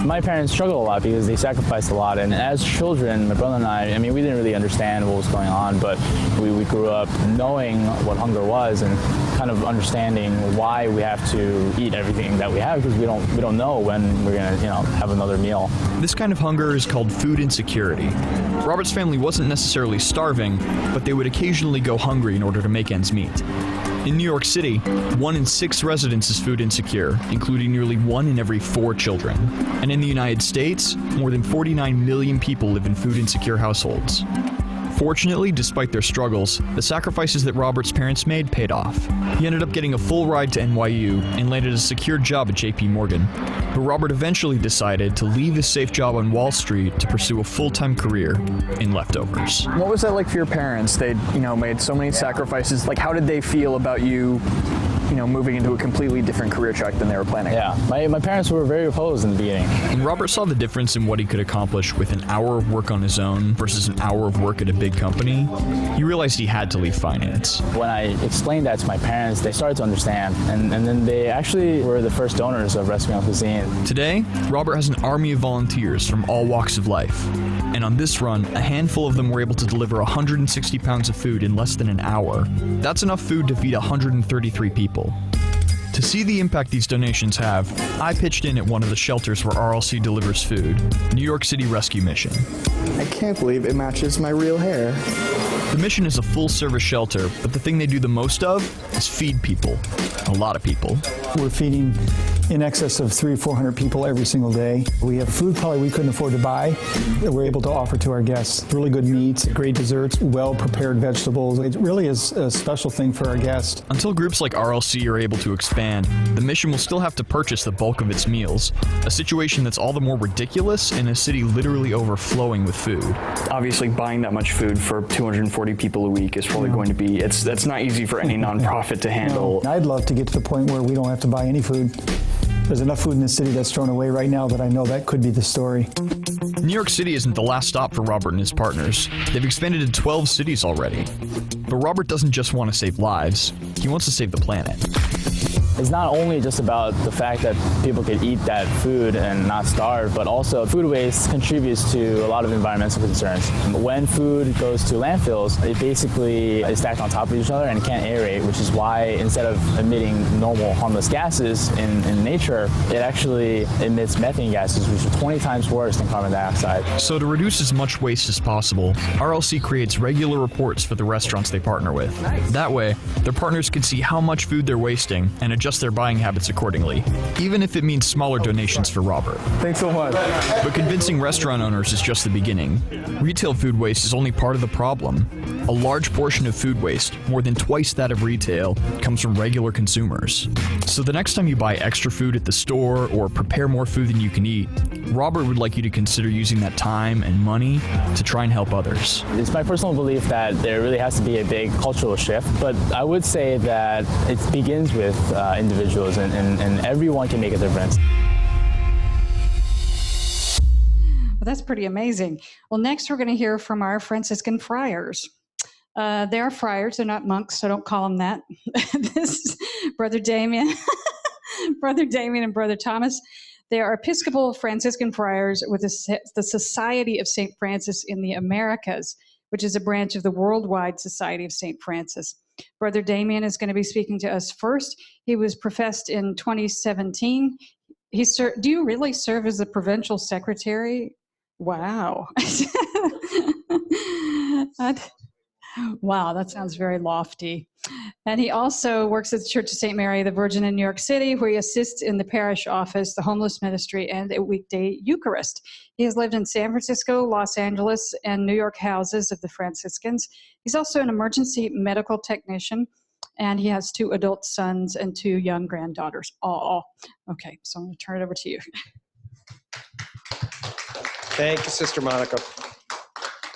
I: My parents struggled a lot because they sacrificed a lot, and as children, my brother and I mean, we didn't really understand what was going on, but we grew up knowing what hunger was and kind of understanding why we have to eat everything that we have, because we don't know when we're gonna have another meal.
H: This kind of hunger is called food insecurity. Robert's family wasn't necessarily starving, but they would occasionally go hungry in order to make ends meet. In New York City, 1 in 6 residents is food insecure, including nearly 1 in every 4 children. And in the United States, more than 49 million people live in food insecure households. Fortunately, despite their struggles, the sacrifices that Robert's parents made paid off. He ended up getting a full ride to NYU and landed a secure job at JP Morgan. But Robert eventually decided to leave his safe job on Wall Street to pursue a full-time career in leftovers.
J: What was that like for your parents? They, made so many sacrifices. Like, how did they feel about you, moving into a completely different career track than they were planning?
I: Yeah, my parents were very opposed in the beginning.
H: When Robert saw the difference in what he could accomplish with an hour of work on his own versus an hour of work at a big company, he realized he had to leave finance.
I: When I explained that to my parents, they started to understand, and then they actually were the first donors of Rescuing Cuisine.
H: Today, Robert has an army of volunteers from all walks of life. And on this run, a handful of them were able to deliver 160 pounds of food in less than an hour. That's enough food to feed 133 people. To see the impact these donations have, I pitched in at one of the shelters where RLC delivers food, New York City Rescue Mission.
J: I can't believe it matches my real hair.
H: The mission is a full-service shelter, but the thing they do the most of is feed people. A lot of people.
K: We're feeding in excess of 300 or 400 people every single day. We have food probably we couldn't afford to buy that we're able to offer to our guests. Really good meats, great desserts, well-prepared vegetables. It really is a special thing for our guests.
H: Until groups like RLC are able to expand, the mission will still have to purchase the bulk of its meals, a situation that's all the more ridiculous in a city literally overflowing with food.
J: Obviously, buying that much food for 240 people a week is probably going to be, that's not easy for any nonprofit to handle.
K: I'd love to get to the point where we don't have to buy any food. There's enough food in the city that's thrown away right now that I know that could be the story.
H: New York City isn't the last stop for Robert and his partners. They've expanded to 12 cities already. But Robert doesn't just want to save lives, he wants to save the planet.
I: It's not only just about the fact that people could eat that food and not starve, but also food waste contributes to a lot of environmental concerns. When food goes to landfills, it basically is stacked on top of each other and can't aerate, which is why instead of emitting normal harmless gases in nature, it actually emits methane gases, which are 20 times worse than carbon dioxide.
H: So to reduce as much waste as possible, RLC creates regular reports for the restaurants they partner with. That way, their partners can see how much food they're wasting and adjust their buying habits accordingly, even if it means smaller donations for Robert.
J: Thanks so much.
H: But convincing restaurant owners is just the beginning. Retail food waste is only part of the problem. A large portion of food waste, more than twice that of retail, comes from regular consumers. So the next time you buy extra food at the store or prepare more food than you can eat, Robert would like you to consider using that time and money to try and help others.
I: It's my personal belief that there really has to be a big cultural shift, but I would say that it begins with individuals and everyone can make a difference.
C: Well, that's pretty amazing. Well, next we're going to hear from our Franciscan friars. They are friars, they're not monks, so don't call them that. This is Brother Damien, Brother Damien and Brother Thomas. They are Episcopal Franciscan friars with the Society of St. Francis in the Americas, which is a branch of the Worldwide Society of St. Francis. Brother Damien is going to be speaking to us first. He was professed in 2017. Do you really serve as the provincial secretary Wow. That- wow, that sounds very lofty. And he also works at the Church of St. Mary the Virgin in New York City, where he assists in the parish office, the homeless ministry, and a weekday Eucharist. He has lived in San Francisco, Los Angeles, and New York houses of the Franciscans. He's also an emergency medical technician, and he has 2 adult sons and 2 young granddaughters. Oh, okay, so I'm going to turn it over to you.
L: Thank you, Sister Monica.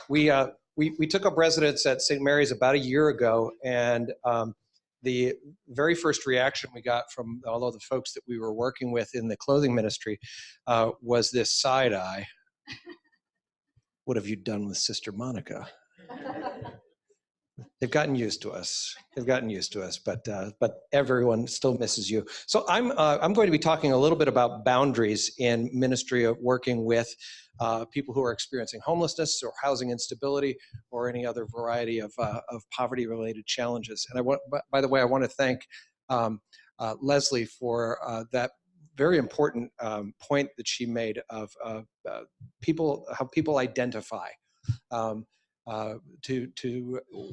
L: We took up residence at St. Mary's about a year ago, and the very first reaction we got from all of the folks that we were working with in the clothing ministry was this side eye. What have you done with Sister Monica? They've gotten used to us. They've gotten used to us, but everyone still misses you. So I'm going to be talking a little bit about boundaries in ministry of working with people who are experiencing homelessness or housing instability or any other variety of poverty-related challenges. And by the way, I want to thank Leslie for that very important point that she made of how people identify.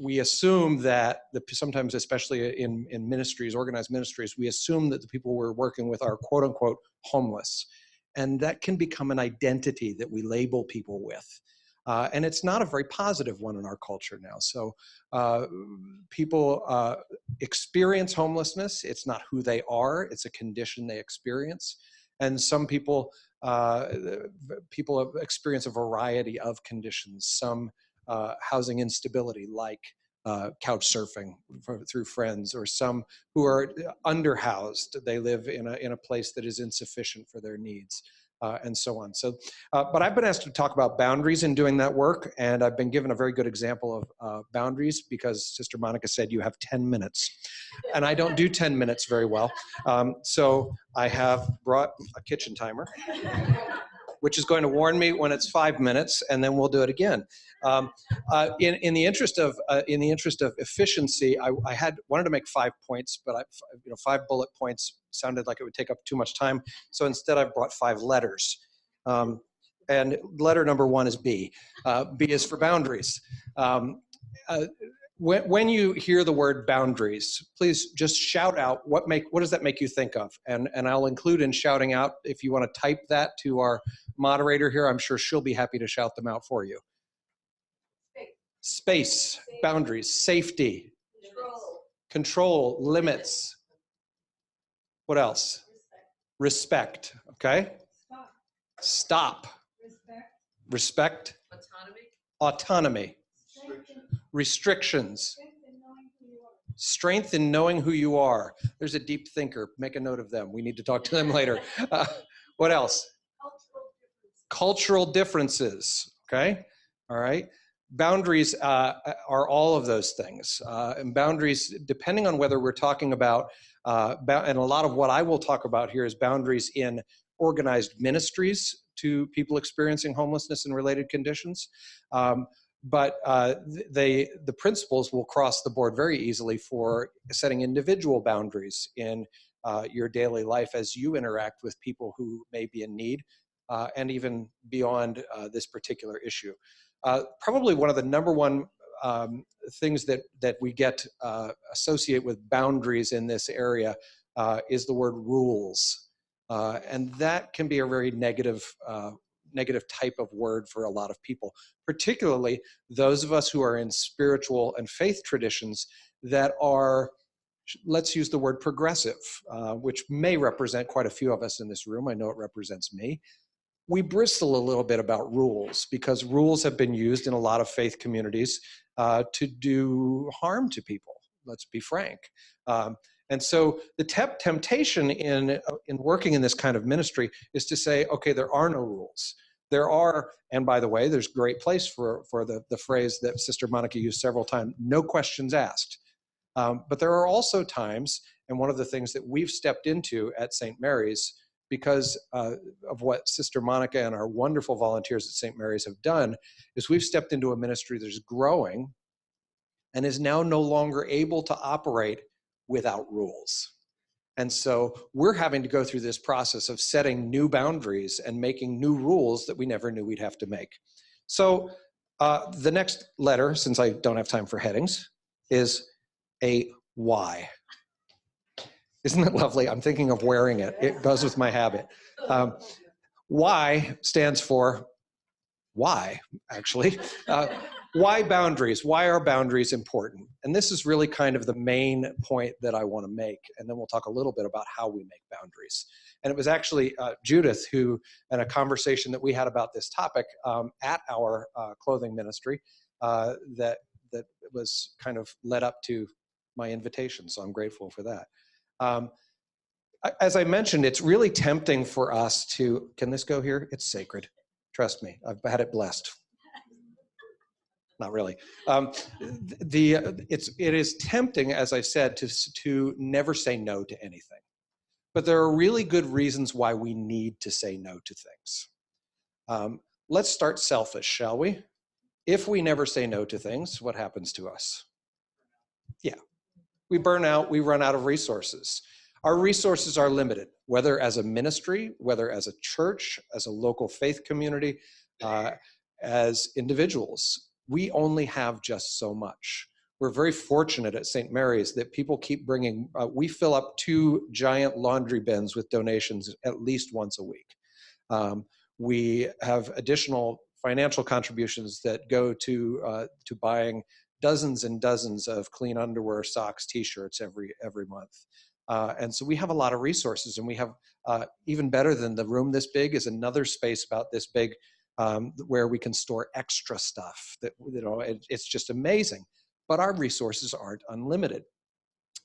L: We assume that sometimes, especially in ministries, organized ministries, we assume that the people we're working with are quote unquote homeless. And that can become an identity that we label people with. And it's not a very positive one in our culture now. So people experience homelessness. It's not who they are. It's a condition they experience. And some people experience a variety of conditions. Some housing instability, like couch surfing through friends, or some who are underhoused. They live in a place that is insufficient for their needs, and so on. So, but I've been asked to talk about boundaries in doing that work, and I've been given a very good example of boundaries because Sister Monica said you have 10 minutes, and I don't do 10 minutes very well. So I have brought a kitchen timer, which is going to warn me when it's 5 minutes, and then we'll do it again. In the interest of efficiency, I wanted to make 5 points, but 5 bullet points sounded like it would take up too much time. So instead, I've brought 5 letters, and letter number 1 is B. B is for boundaries. When you hear the word boundaries, please just shout out what does that make you think of? And I'll include in shouting out, if you want to type that to our moderator here, I'm sure she'll be happy to shout them out for you. Space, boundaries, safety, control, limits. What else? Respect, okay? Stop. Respect. Autonomy. Restrictions. Strength in knowing who you are. There's a deep thinker. Make a note of them. We need to talk to them later. What else? Cultural differences. Okay. All right. Boundaries are all of those things. And boundaries, depending on whether we're talking about, and a lot of what I will talk about here is boundaries in organized ministries to people experiencing homelessness and related conditions. But the principles will cross the board very easily for setting individual boundaries in your daily life as you interact with people who may be in need, and even beyond this particular issue. Probably one of the number one things that we get associate with boundaries in this area is the word rules. And that can be a very negative type of word for a lot of people, particularly those of us who are in spiritual and faith traditions that are, let's use the word progressive, which may represent quite a few of us in this room. I know it represents me. We bristle a little bit about rules because rules have been used in a lot of faith communities to do harm to people. Let's be frank. And so the temptation in working in this kind of ministry is to say, okay, there are no rules. There are, and by the way, there's great place for the phrase that Sister Monica used several times, no questions asked. But there are also times, and one of the things that we've stepped into at St. Mary's because of what Sister Monica and our wonderful volunteers at St. Mary's have done, is we've stepped into a ministry that's growing and is now no longer able to operate without rules. And so we're having to go through this process of setting new boundaries and making new rules that we never knew we'd have to make. So the next letter, since I don't have time for headings, is a Y. Isn't it lovely? I'm thinking of wearing it. It goes with my habit. Y stands for why, actually. Why boundaries? Why are boundaries important? And this is really kind of the main point that I want to make. And then we'll talk a little bit about how we make boundaries. And it was actually Judith who, in a conversation that we had about this topic at our clothing ministry, that was kind of led up to my invitation. So I'm grateful for that. As I mentioned, it's really tempting for us to, can this go here? It's sacred. Trust me, I've had it blessed. Not really. It is tempting, as I said, to never say no to anything. But there are really good reasons why we need to say no to things. Let's start selfish, shall we? If we never say no to things, what happens to us? Yeah, we burn out, we run out of resources. Our resources are limited, whether as a ministry, whether as a church, as a local faith community, as individuals. We only have just so much. We're very fortunate at St. Mary's that people keep bringing, we fill up 2 giant laundry bins with donations at least once a week. We have additional financial contributions that go to buying dozens and dozens of clean underwear, socks, t-shirts every month. And so we have a lot of resources, and we have, even better than the room this big is another space about this big where we can store extra stuff that, you know, it's just amazing. But our resources aren't unlimited.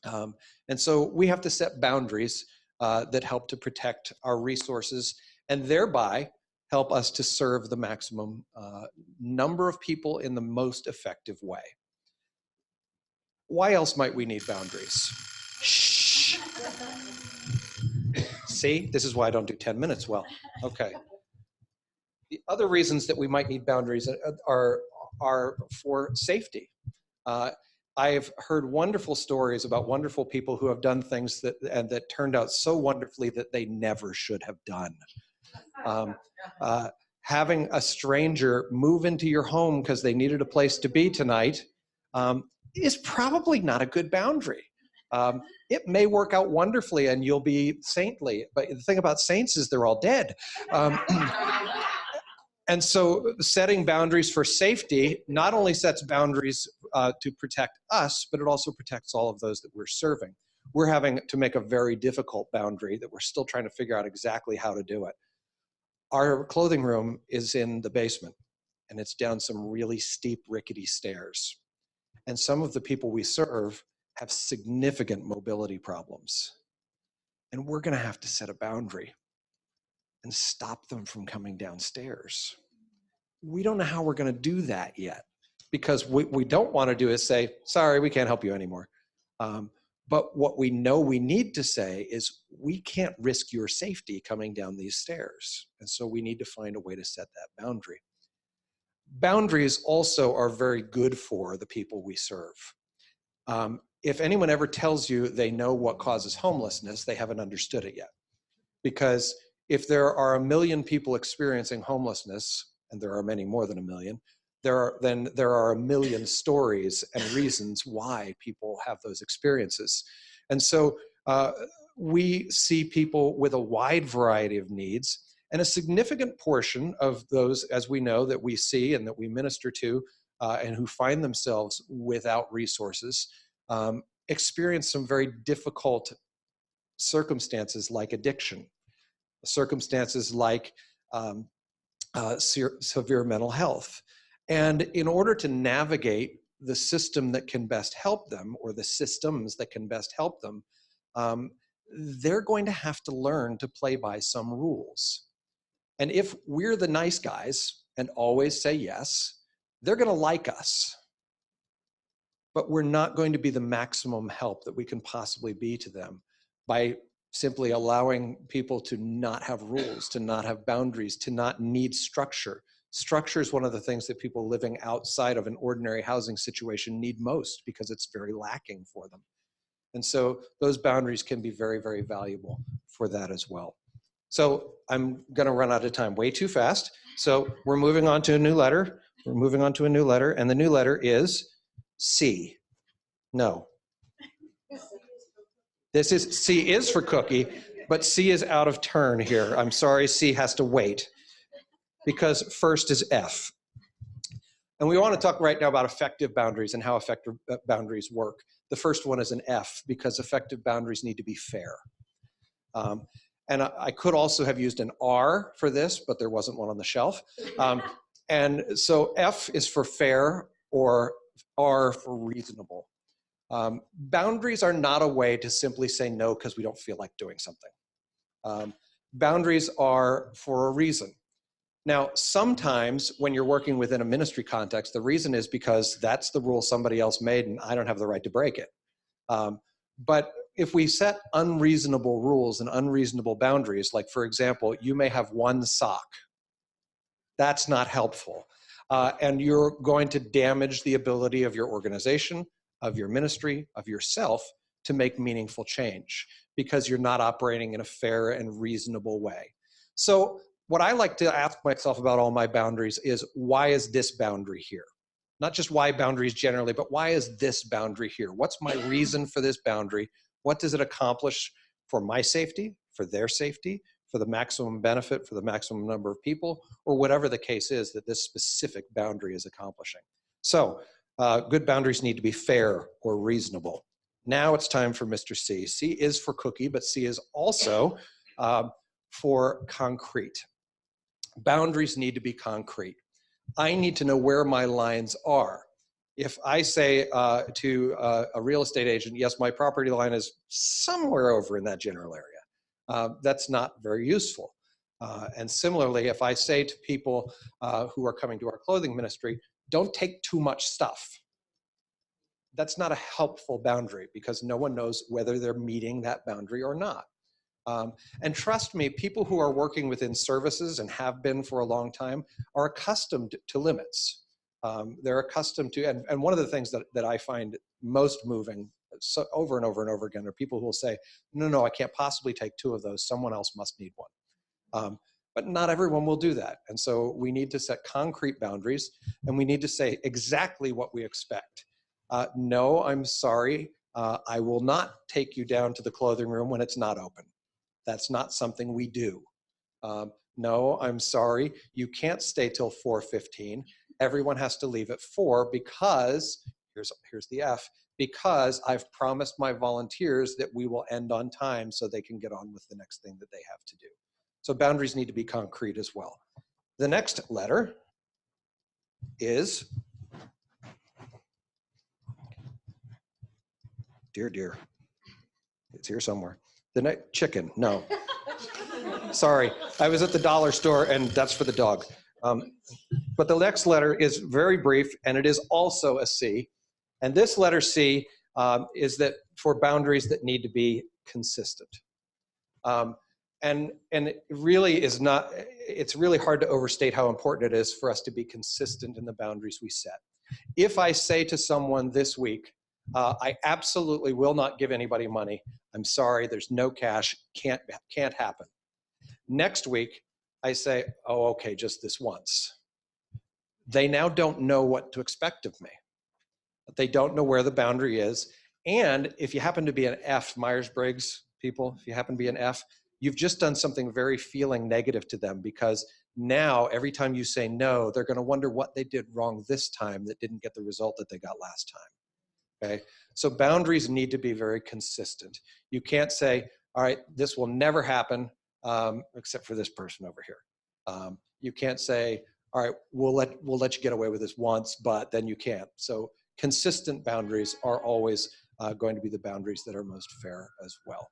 L: And so we have to set boundaries that help to protect our resources and thereby help us to serve the maximum number of people in the most effective way. Why else might we need boundaries? Shh. See, this is why I don't do 10 minutes well. Okay. The other reasons that we might need boundaries are for safety. I've heard wonderful stories about wonderful people who have done things that turned out so wonderfully that they never should have done. Having a stranger move into your home because they needed a place to be tonight is probably not a good boundary. It may work out wonderfully and you'll be saintly, but the thing about saints is they're all dead. And so setting boundaries for safety not only sets boundaries to protect us, but it also protects all of those that we're serving. We're having to make a very difficult boundary that we're still trying to figure out exactly how to do it. Our clothing room is in the basement, and it's down some really steep, rickety stairs. And some of the people we serve have significant mobility problems. And we're going to have to set a boundary and stop them from coming downstairs. We don't know how we're going to do that yet, because what we don't want to do is say, sorry, we can't help you anymore. But what we know we need to say is, we can't risk your safety coming down these stairs. And so we need to find a way to set that boundary. Boundaries also are very good for the people we serve. If anyone ever tells you they know what causes homelessness, they haven't understood it yet. Because if there are 1 million people experiencing homelessness, and there are many more than 1 million, then there are 1 million stories and reasons why people have those experiences. And so we see people with a wide variety of needs, and a significant portion of those, as we know, that we see and that we minister to, and who find themselves without resources, experience some very difficult circumstances like addiction, circumstances like severe mental health. And in order to navigate the system that can best help them, or the systems that can best help them, they're going to have to learn to play by some rules. And if we're the nice guys and always say yes, they're going to like us. But we're not going to be the maximum help that we can possibly be to them by simply allowing people to not have rules, to not have boundaries, to not need structure. Structure is one of the things that people living outside of an ordinary housing situation need most, because it's very lacking for them. And so those boundaries can be very, very valuable for that as well. So I'm going to run out of time way too fast. So we're moving on to a new letter. We're moving on to a new letter, and the new letter is C. No. C is for cookie, but C is out of turn here. I'm sorry, C has to wait because first is F. And we want to talk right now about effective boundaries and how effective boundaries work. The first one is an F because effective boundaries need to be fair. And I could also have used an R for this, but there wasn't one on the shelf. And so F is for fair or R for reasonable. Boundaries are not a way to simply say no because we don't feel like doing something. Boundaries are for a reason. Now, sometimes when you're working within a ministry context, the reason is because that's the rule somebody else made and I don't have the right to break it. But if we set unreasonable rules and unreasonable boundaries, like for example, you may have one sock, that's not helpful. And you're going to damage the ability of your organization, of your ministry, of yourself to make meaningful change because you're not operating in a fair and reasonable way. So what I like to ask myself about all my boundaries is, why is this boundary here? Not just why boundaries generally, but why is this boundary here? What's my reason for this boundary? What does it accomplish for my safety, for their safety, for the maximum benefit, for the maximum number of people, or whatever the case is that this specific boundary is accomplishing? So good boundaries need to be fair or reasonable. Now it's time for Mr. C. C is for cookie, but C is also for concrete. Boundaries need to be concrete. I need to know where my lines are. If I say to a real estate agent, yes, my property line is somewhere over in that general area, that's not very useful. And similarly, if I say to people who are coming to our clothing ministry, don't take too much stuff, that's not a helpful boundary because no one knows whether they're meeting that boundary or not. And trust me, people who are working within services and have been for a long time are accustomed to limits. They're accustomed to, and one of the things that I find most moving so over and over and over again are people who will say, no, I can't possibly take two of those. Someone else must need one. But not everyone will do that. And so we need to set concrete boundaries and we need to say exactly what we expect. No, I'm sorry. I will not take you down to the clothing room when it's not open. That's not something we do. No, I'm sorry. You can't stay till 4:15. Everyone has to leave at 4 because, here's the F, because I've promised my volunteers that we will end on time so they can get on with the next thing that they have to do. So boundaries need to be concrete as well. The next letter is, dear, it's here somewhere. The next, chicken, no. Sorry, I was at the dollar store and that's for the dog. But the next letter is very brief and it is also a C. And this letter C is that for boundaries that need to be consistent. And it really is not, it's really hard to overstate how important it is for us to be consistent in the boundaries we set. If I say to someone this week, I absolutely will not give anybody money. I'm sorry, there's no cash, can't happen. Next week, I say, oh, okay, just this once. They now don't know what to expect of me. They don't know where the boundary is. And if you happen to be an F, Myers-Briggs people, if you happen to be an F, you've just done something very feeling negative to them because now every time you say no, they're going to wonder what they did wrong this time that didn't get the result that they got last time. Okay? So boundaries need to be very consistent. You can't say, all right, this will never happen except for this person over here. You can't say, all right, we'll let you get away with this once, but then you can't. So consistent boundaries are always going to be the boundaries that are most fair as well.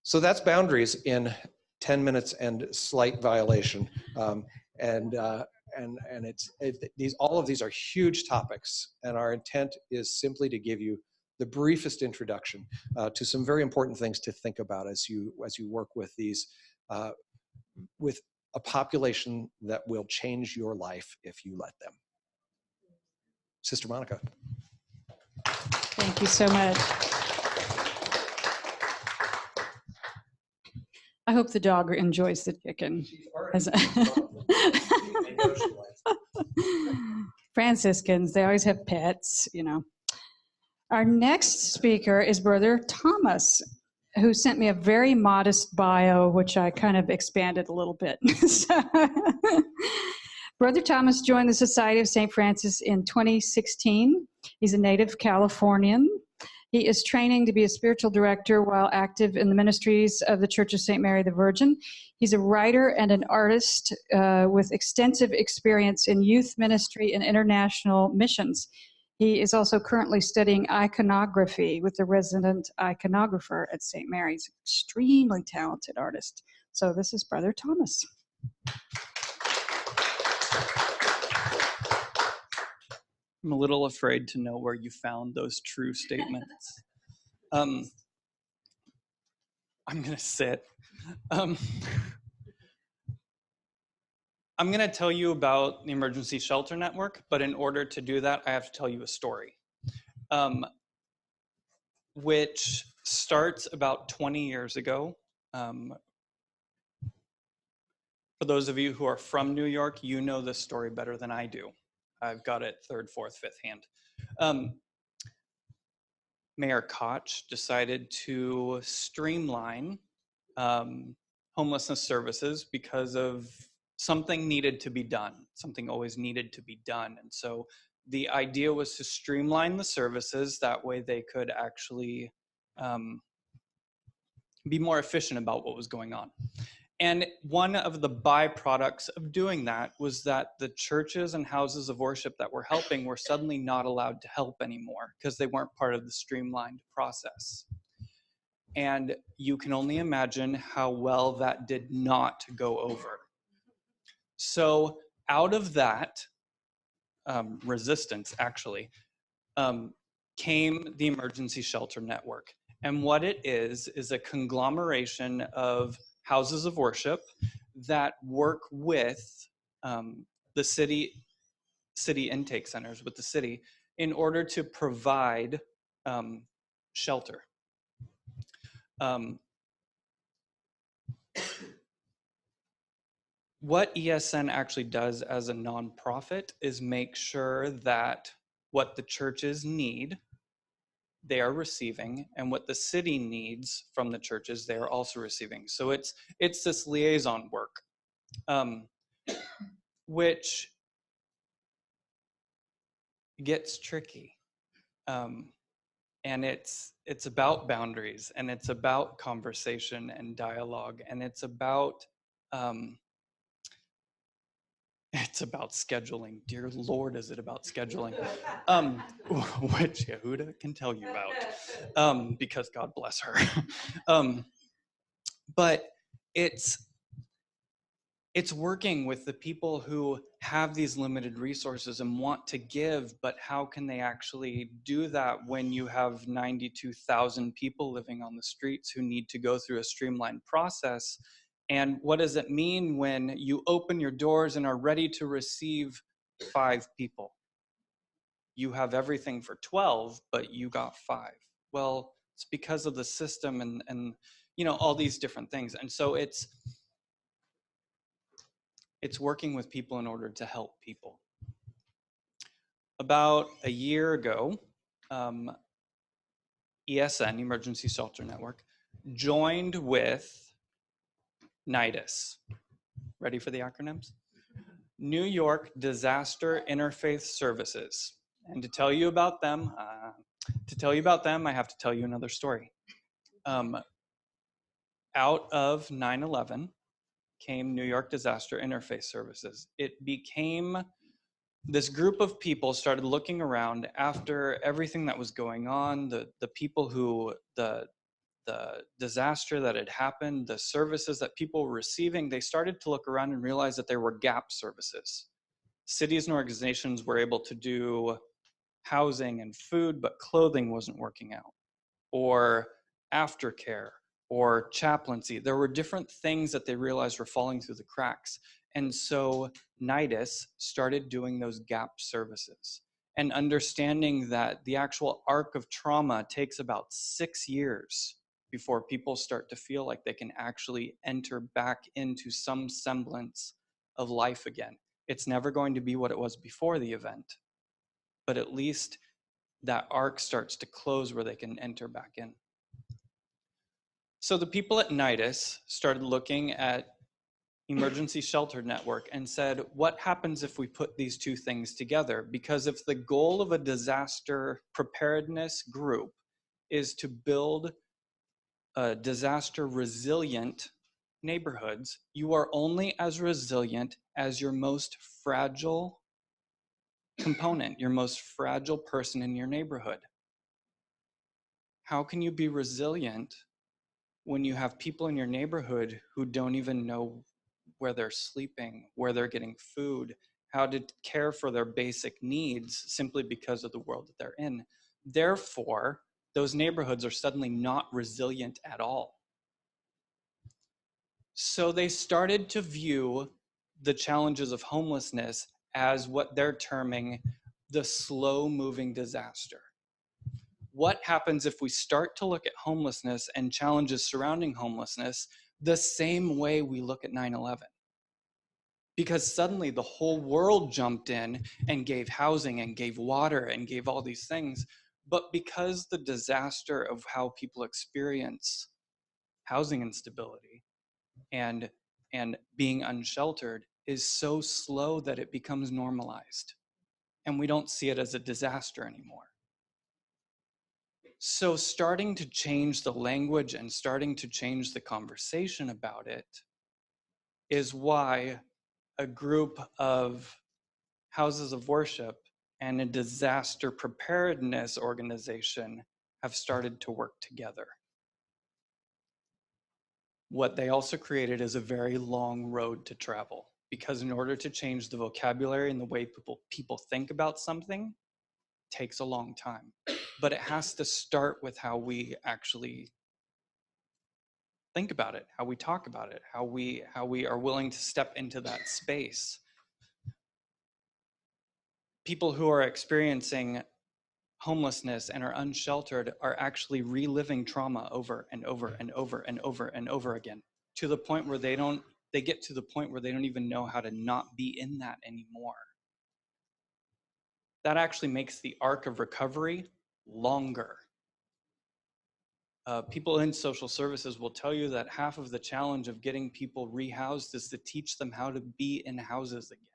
L: So that's boundaries in 10 minutes and slight violation. All of these are huge topics, and our intent is simply to give you the briefest introduction to some very important things to think about as you work with these, with a population that will change your life if you let them. Sister Monica.
C: Thank you so much. I hope the dog enjoys the chicken. Franciscans, they always have pets, you know. Our next speaker is Brother Thomas, who sent me a very modest bio, which I kind of expanded a little bit. Brother Thomas joined the Society of St. Francis in 2016. He's a native Californian. He is training to be a spiritual director while active in the ministries of the Church of St. Mary the Virgin. He's a writer and an artist with extensive experience in youth ministry and international missions. He is also currently studying iconography with the resident iconographer at St. Mary's. Extremely talented artist. So this is Brother Thomas.
M: I'm a little afraid to know where you found those true statements. I'm going to sit. I'm going to tell you about the Emergency Shelter Network, but in order to do that, I have to tell you a story, which starts about 20 years ago. For those of you who are from New York, you know this story better than I do. I've got it third, fourth, fifth hand. Mayor Koch decided to streamline homelessness services because of something needed to be done. Something always needed to be done. And so the idea was to streamline the services. That way they could actually be more efficient about what was going on. And one of the byproducts of doing that was that the churches and houses of worship that were helping were suddenly not allowed to help anymore because they weren't part of the streamlined process. And you can only imagine how well that did not go over. So out of that resistance, actually, came the Emergency Shelter Network. And what it is a conglomeration of houses of worship that work with the city intake centers, with the city, in order to provide shelter. What ESN actually does as a nonprofit is make sure that what the churches need, they are receiving, and what the city needs from the churches, they are also receiving. So it's this liaison work, which gets tricky. And it's about boundaries, and it's about conversation and dialogue, and it's about scheduling. Dear Lord, is it about scheduling? Which Yehuda can tell you about, because God bless her. But it's working with the people who have these limited resources and want to give, but how can they actually do that when you have 92,000 people living on the streets who need to go through a streamlined process? And what does it mean when you open your doors and are ready to receive 5 people? You have everything for 12, but you got 5. Well, it's because of the system and you know, all these different things. And so it's working with people in order to help people. About a year ago, ESN, Emergency Shelter Network, joined with NIDIS. Ready for the acronyms? New York Disaster Interfaith Services. And to tell you about them, I have to tell you another story. Out of 9/11 came New York Disaster Interfaith Services. It became this group of people started looking around after everything that was going on, the people who, the disaster that had happened, the services that people were receiving. They started to look around and realize that there were gap services. Cities and organizations were able to do housing and food, but clothing wasn't working out, or aftercare, or chaplaincy. There were different things that they realized were falling through the cracks. And so NIDIS started doing those gap services and understanding that the actual arc of trauma takes about 6 years before people start to feel like they can actually enter back into some semblance of life again. It's never going to be what it was before the event, but at least that arc starts to close where they can enter back in. So the people at NIDIS started looking at Emergency Shelter Network and said, what happens if we put these two things together? Because if the goal of a disaster preparedness group is to build disaster resilient neighborhoods, you are only as resilient as your most fragile component, your most fragile person in your neighborhood. How can you be resilient when you have people in your neighborhood who don't even know where they're sleeping, where they're getting food, how to care for their basic needs simply because of the world that they're in? Therefore, those neighborhoods are suddenly not resilient at all. So they started to view the challenges of homelessness as what they're terming the slow-moving disaster. What happens if we start to look at homelessness and challenges surrounding homelessness the same way we look at 9/11? Because suddenly the whole world jumped in and gave housing and gave water and gave all these things. But because the disaster of how people experience housing instability and being unsheltered is so slow that it becomes normalized. And we don't see it as a disaster anymore. So starting to change the language and starting to change the conversation about it is why a group of houses of worship and a disaster preparedness organization have started to work together. What they also created is a very long road to travel, because in order to change the vocabulary and the way people think about something, takes a long time. But it has to start with how we actually think about it, how we talk about it, how we are willing to step into that space. People who are experiencing homelessness and are unsheltered are actually reliving trauma over and over and over and over and over again, to the point where they get to the point where they don't even know how to not be in that anymore. That actually makes the arc of recovery longer. People in social services will tell you that half of the challenge of getting people rehoused is to teach them how to be in houses again,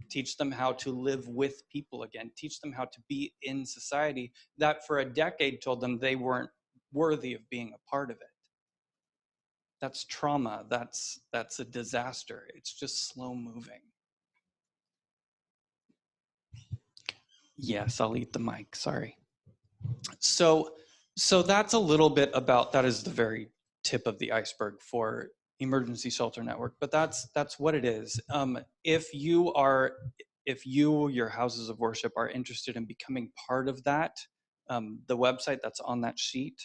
M: teach them how to live with people again, teach them how to be in society that for a decade told them they weren't worthy of being a part of it. That's trauma, that's a disaster. It's just slow moving. Yes, I'll eat the mic, sorry. So that's a little bit about, that is the very tip of the iceberg for Emergency Shelter Network, but that's what it is. If you, your houses of worship, are interested in becoming part of that, the website that's on that sheet,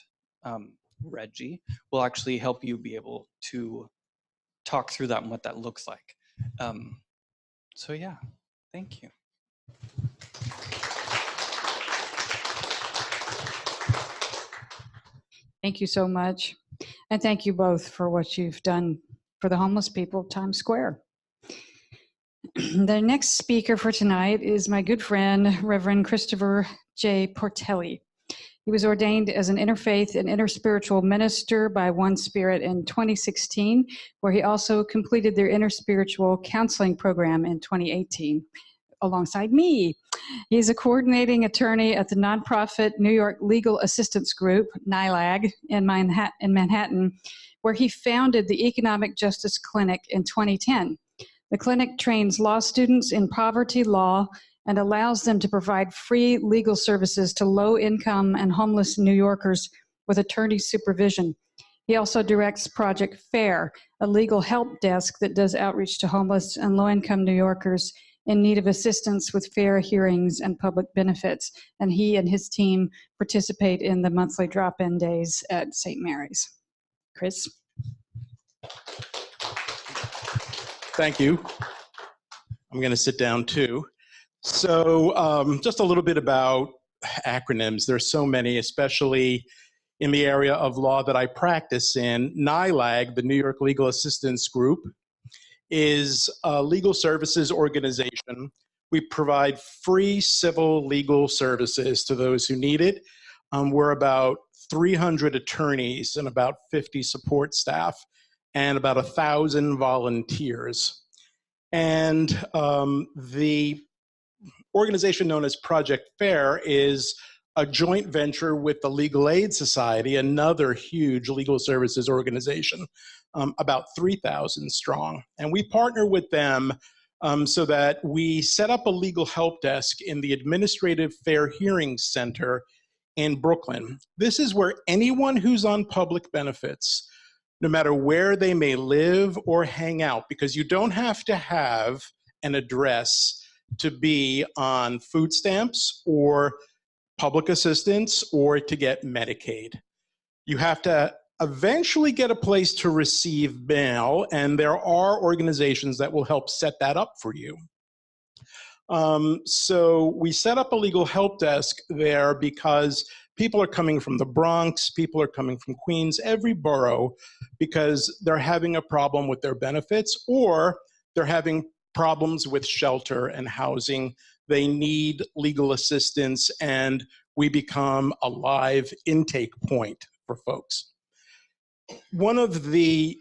M: Reggie, will actually help you be able to talk through that and what that looks like. So yeah, thank you.
C: Thank you so much. And thank you both for what you've done for the homeless people of Times Square. The next speaker for tonight is my good friend, Reverend Christopher J. Portelli. He was ordained as an interfaith and interspiritual minister by One Spirit in 2016, where he also completed their interspiritual counseling program in 2018, alongside me. He's a coordinating attorney at the nonprofit New York Legal Assistance Group, NYLAG, in Manhattan, where he founded the Economic Justice Clinic in 2010. The clinic trains law students in poverty law and allows them to provide free legal services to low-income and homeless New Yorkers with attorney supervision. He also directs Project FAIR, a legal help desk that does outreach to homeless and low-income New Yorkers in need of assistance with fair hearings and public benefits. And he and his team participate in the monthly drop-in days at St. Mary's. Chris?
N: Thank you. I'm going to sit down too. So just a little bit about acronyms. There's so many, especially in the area of law that I practice in. NILAG, the New York Legal Assistance Group, is a legal services organization. We provide free civil legal services to those who need it. We're about 300 attorneys and about 50 support staff and about 1,000 volunteers. And the organization known as Project FAIR is a joint venture with the Legal Aid Society, another huge legal services organization, about 3,000 strong. And we partner with them so that we set up a legal help desk in the Administrative Fair Hearings Center in Brooklyn. This is where anyone who's on public benefits, no matter where they may live or hang out, because you don't have to have an address to be on food stamps or public assistance or to get Medicaid. You have to eventually get a place to receive mail, and there are organizations that will help set that up for you. So we set up a legal help desk there because people are coming from the Bronx, people are coming from Queens, every borough, because they're having a problem with their benefits or they're having problems with shelter and housing. They need legal assistance, and we become a live intake point for folks. One of the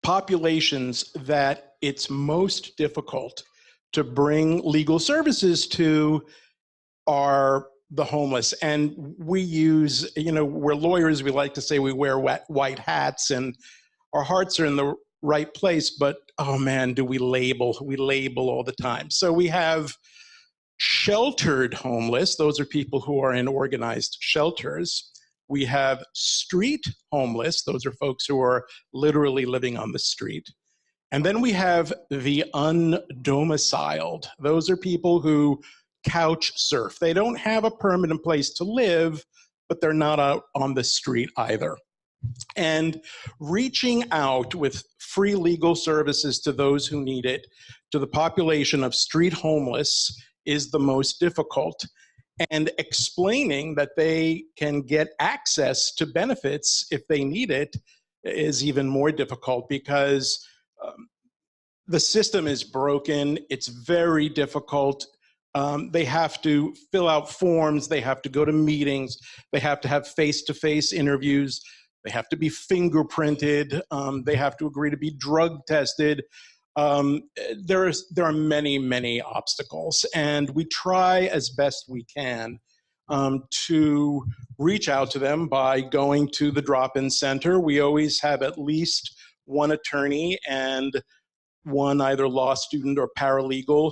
N: populations that it's most difficult to bring legal services to are the homeless. And we use, we're lawyers, we like to say we wear white hats and our hearts are in the right place, but oh man, do we label all the time. So we have sheltered homeless, those are people who are in organized shelters. We have street homeless, those are folks who are literally living on the street. And then we have the undomiciled. Those are people who couch surf. They don't have a permanent place to live, but they're not out on the street either. And reaching out with free legal services to those who need it, to the population of street homeless, is the most difficult. And explaining that they can get access to benefits if they need it is even more difficult because the system is broken. It's very difficult. They have to fill out forms. They have to go to meetings. They have to have face-to-face interviews. They have to be fingerprinted. They have to agree to be drug tested. There are many, many obstacles, and we try as best we can to reach out to them by going to the drop-in center. We always have at least one attorney and one either law student or paralegal.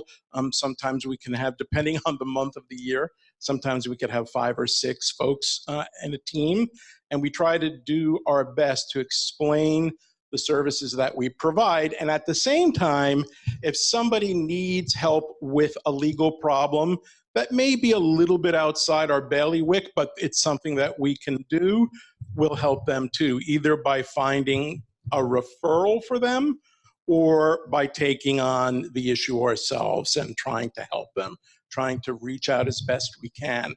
N: Sometimes we can have, depending on the month of the year, sometimes we could have 5 or 6 folks in a team. And we try to do our best to explain the services that we provide. And at the same time, if somebody needs help with a legal problem that may be a little bit outside our bailiwick, but it's something that we can do, we'll help them too, either by finding a referral for them or by taking on the issue ourselves and trying to help them, trying to reach out as best we can.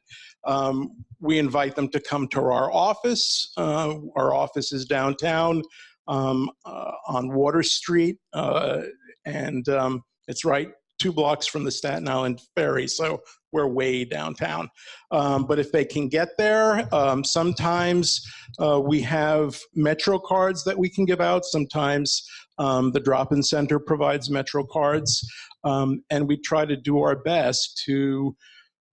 N: We invite them to come to our office. Our office is downtown on Water Street, and it's right 2 blocks from the Staten Island Ferry, so we're way downtown. But if they can get there, sometimes we have Metro cards that we can give out. Sometimes the drop-in center provides Metro cards, and we try to do our best to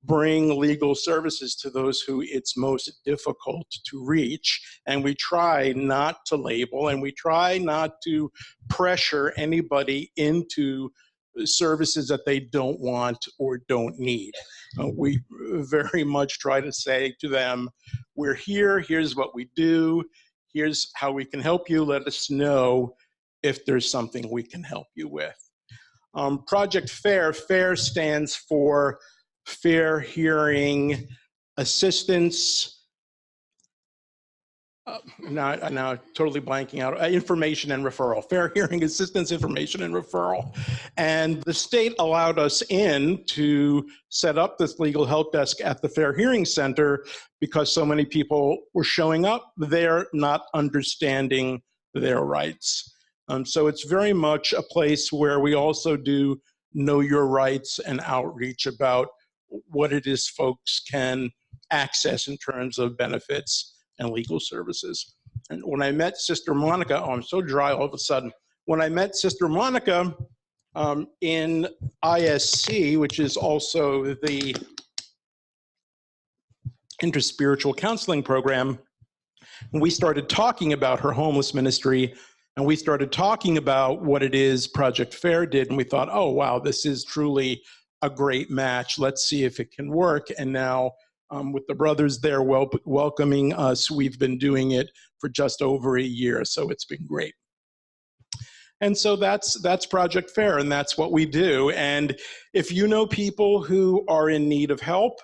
N: bring legal services to those who it's most difficult to reach. And we try not to label, and we try not to pressure anybody into services that they don't want or don't need. We very much try to say to them, we're here, here's what we do, here's how we can help you, let us know if there's something we can help you with. Project FAIR, FAIR stands for Fair Hearing Assistance now totally blanking out, information and referral, fair hearing assistance, information and referral. And the state allowed us in to set up this legal help desk at the Fair Hearing Center because so many people were showing up there not understanding their rights. So it's very much a place where we also do know your rights and outreach about what it is folks can access in terms of benefits and legal services. And when I met Sister Monica, oh, I'm so dry all of a sudden. When I met Sister Monica in ISC, which is also the interspiritual counseling program, we started talking about her homeless ministry, and we started talking about what it is Project FAIR did, and we thought, oh, wow, this is truly a great match. Let's see if it can work. And now with the brothers there welcoming us, we've been doing it for just over a year, so it's been great. And so that's Project FAIR, and that's what we do. And if you know people who are in need of help,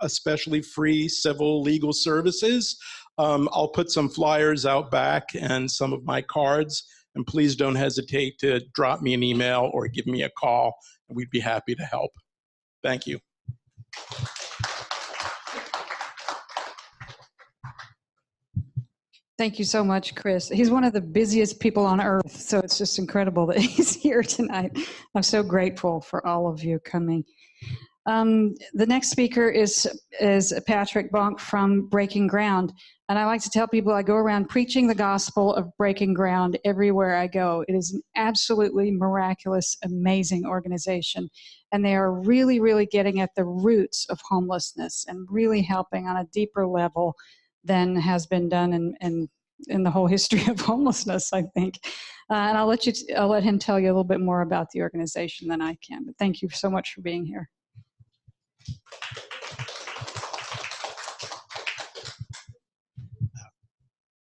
N: especially free civil legal services, I'll put some flyers out back and some of my cards, and please don't hesitate to drop me an email or give me a call, and we'd be happy to help. Thank you.
C: Thank you so much, Chris. He's one of the busiest people on earth, so it's just incredible that he's here tonight. I'm so grateful for all of you coming. The next speaker is Patrick Bonk from Breaking Ground. And I like to tell people I go around preaching the gospel of Breaking Ground everywhere I go. It is an absolutely miraculous, amazing organization. And they are really, really getting at the roots of homelessness and really helping on a deeper level than has been done in the whole history of homelessness, I think. And I'll let him tell you a little bit more about the organization than I can. But thank you so much for being here.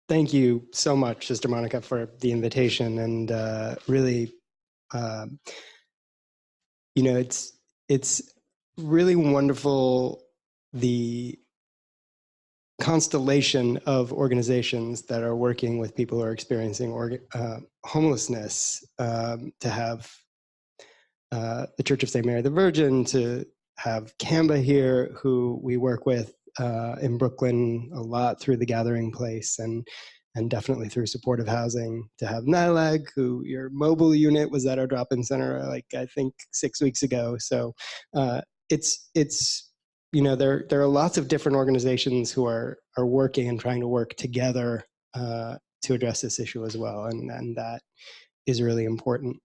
O: Thank you so much, Sister Monica, for the invitation. And really, you know, it's really wonderful, the constellation of organizations that are working with people who are experiencing homelessness, to have the Church of St. Mary the Virgin, to have Canva here, who we work with in Brooklyn a lot through the Gathering Place and definitely through supportive housing, to have NILAG, who your mobile unit was at our drop-in center, like I think 6 weeks ago. So it's you know, there are lots of different organizations who are working and trying to work together to address this issue as well, and that is really important.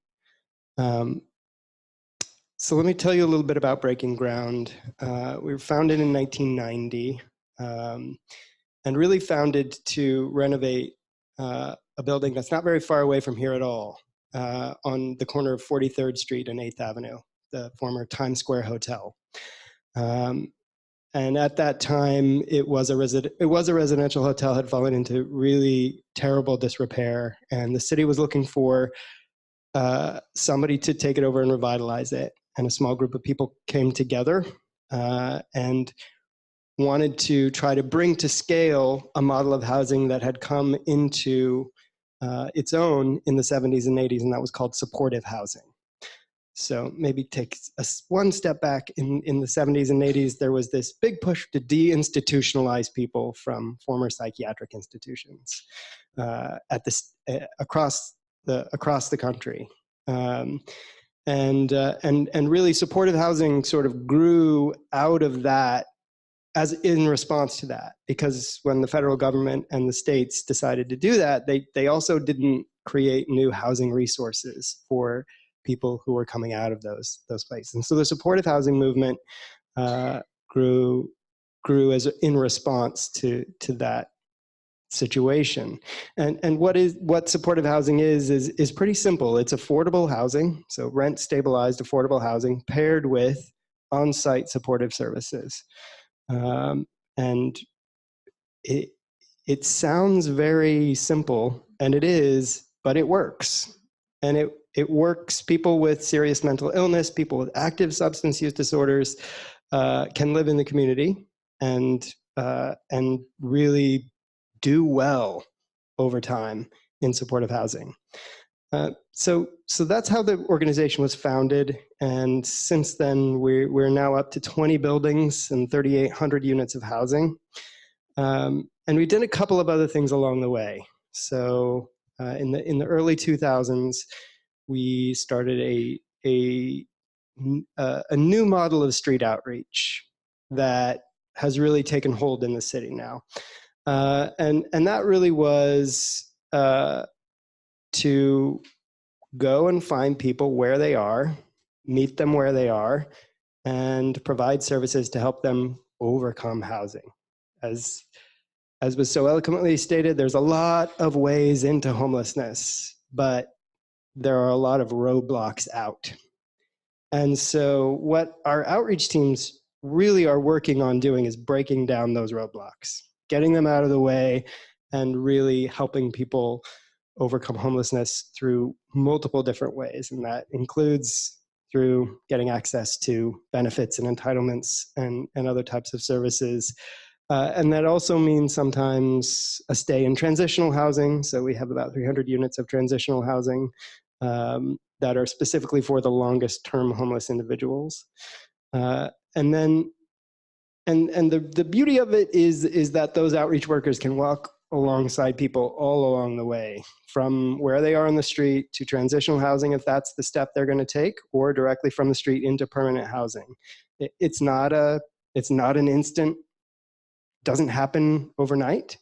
O: So let me tell you a little bit about Breaking Ground. We were founded in 1990, and really founded to renovate a building that's not very far away from here at all, on the corner of 43rd Street and 8th Avenue, the former Times Square Hotel. And at that time, it was a residential hotel, had fallen into really terrible disrepair, and the city was looking for somebody to take it over and revitalize it. And a small group of people came together and wanted to try to bring to scale a model of housing that had come into its own in the 70s and 80s, and that was called supportive housing. So maybe take one step back. In the 70s and 80s, there was this big push to deinstitutionalize people from former psychiatric institutions across the country. And really supportive housing sort of grew out of that as in response to that, because when the federal government and the states decided to do that, they also didn't create new housing resources for people who were coming out of those places. And so the supportive housing movement grew as in response to that situation. And what supportive housing is pretty simple. It's affordable housing, so rent stabilized affordable housing paired with on-site supportive services. And it sounds very simple, and it is, but it works. And it works. People with serious mental illness, people with active substance use disorders can live in the community and really do well over time in supportive housing. So that's how the organization was founded, and since then we're now up to 20 buildings and 3,800 units of housing. And we did a couple of other things along the way. So in the early 2000s, we started a new model of street outreach that has really taken hold in the city now. And that really was to go and find people where they are, meet them where they are, and provide services to help them overcome housing. As was so eloquently stated, there's a lot of ways into homelessness, but there are a lot of roadblocks out. And so what our outreach teams really are working on doing is breaking down those roadblocks, getting them out of the way, and really helping people overcome homelessness through multiple different ways. And that includes through getting access to benefits and entitlements and other types of services. And that also means sometimes a stay in transitional housing. So we have about 300 units of transitional housing that are specifically for the longest term homeless individuals. And then, and the beauty of it is that those outreach workers can walk alongside people all along the way, from where they are on the street to transitional housing, if that's the step they're going to take, or directly from the street into permanent housing. It's not an instant, doesn't happen overnight,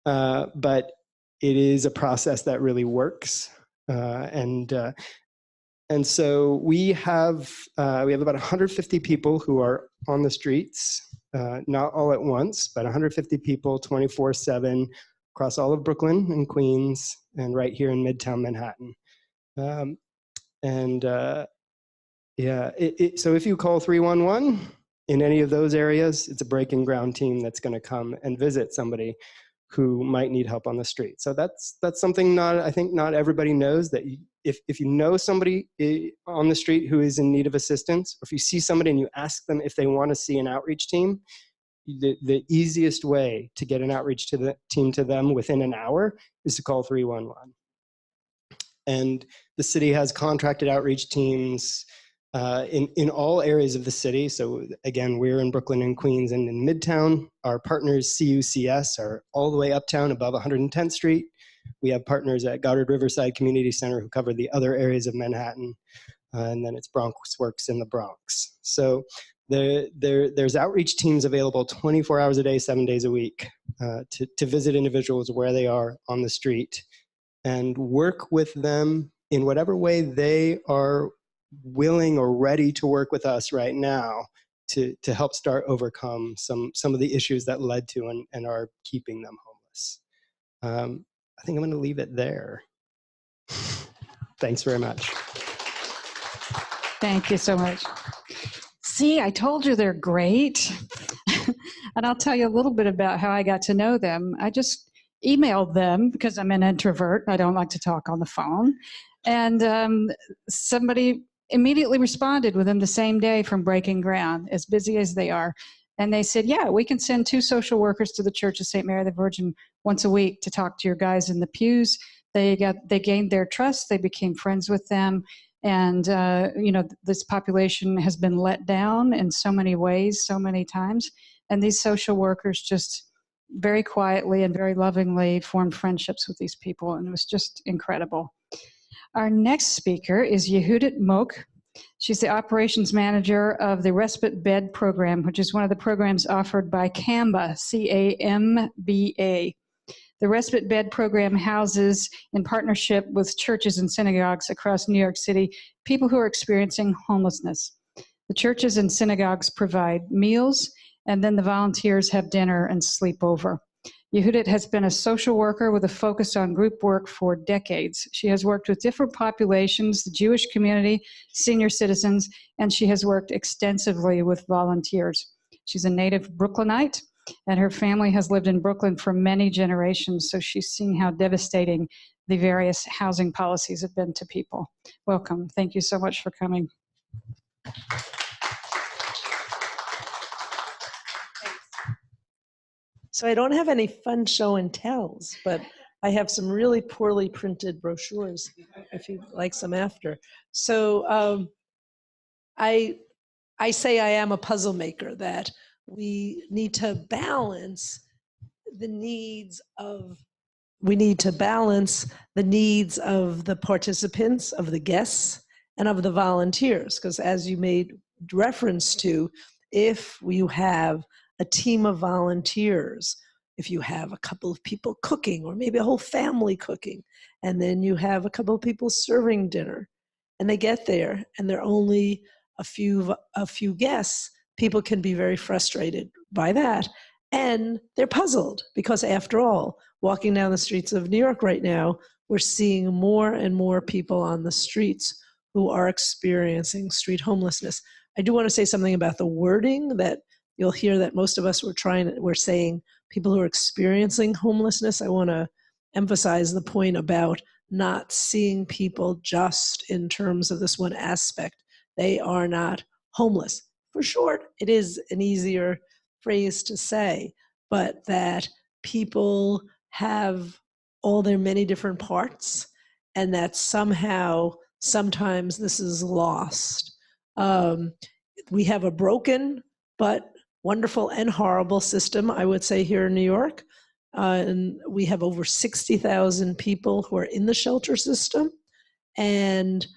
O: but it is a process that really works. And so we have about 150 people who are on the streets, not all at once, but 150 people 24/7 across all of Brooklyn and Queens and right here in Midtown Manhattan. So if you call 311 in any of those areas, it's a breaking ground team that's going to come and visit somebody who might need help on the street. So that's something I think not everybody knows, that if you know somebody on the street who is in need of assistance, or if you see somebody and you ask them if they want to see an outreach team, the easiest way to get an outreach team to them within an hour is to call 311. And the city has contracted outreach teams in all areas of the city. So again, we're in Brooklyn and Queens and in Midtown. Our partners, CUCS, are all the way uptown above 110th Street. We have partners at Goddard Riverside Community Center who cover the other areas of Manhattan. And then it's Bronx Works in the Bronx. So there's outreach teams available 24 hours a day, 7 days a week to visit individuals where they are on the street and work with them in whatever way they are willing or ready to work with us right now to help start overcome some of the issues that led to and are keeping them homeless. I think I'm going to leave it there. Thanks very much.
C: Thank you so much. See, I told you they're great. And I'll tell you a little bit about how I got to know them. I just emailed them because I'm an introvert. I don't like to talk on the phone. And somebody immediately responded within the same day from Breaking Ground, as busy as they are. And they said, yeah, we can send 2 social workers to the Church of St. Mary the Virgin once a week to talk to your guys in the pews. They gained their trust. They became friends with them. And, this population has been let down in so many ways, so many times. And these social workers just very quietly and very lovingly formed friendships with these people. And it was just incredible. Our next speaker is Yehudit Mok. She's the operations manager of the Respite Bed Program, which is one of the programs offered by CAMBA, C-A-M-B-A. The Respite Bed Program houses, in partnership with churches and synagogues across New York City, people who are experiencing homelessness. The churches and synagogues provide meals, and then the volunteers have dinner and sleep over. Yehudit has been a social worker with a focus on group work for decades. She has worked with different populations, the Jewish community, senior citizens, and she has worked extensively with volunteers. She's a native Brooklynite, and her family has lived in Brooklyn for many generations, so she's seen how devastating the various housing policies have been to people. Welcome. Thank you so much for coming.
P: So I don't have any fun show and tells, but I have some really poorly printed brochures if you'd like some after. So I say I am a puzzle maker, that we need to balance the needs of the participants, of the guests, and of the volunteers. Because as you made reference to, if you have a team of volunteers, if you have a couple of people cooking, or maybe a whole family cooking, and then you have a couple of people serving dinner, and they get there and there are only a few guests, people can be very frustrated by that. And they're puzzled because, after all, walking down the streets of New York right now, we're seeing more and more people on the streets who are experiencing street homelessness. I do want to say something about the wording, that you'll hear that most of us we're saying people who are experiencing homelessness. I want to emphasize the point about not seeing people just in terms of this one aspect. They are not homeless. For short, it is an easier phrase to say, but that people have all their many different parts, and that sometimes this is lost. We have a broken but wonderful and horrible system, I would say, here in New York. And we have over 60,000 people who are in the shelter system, and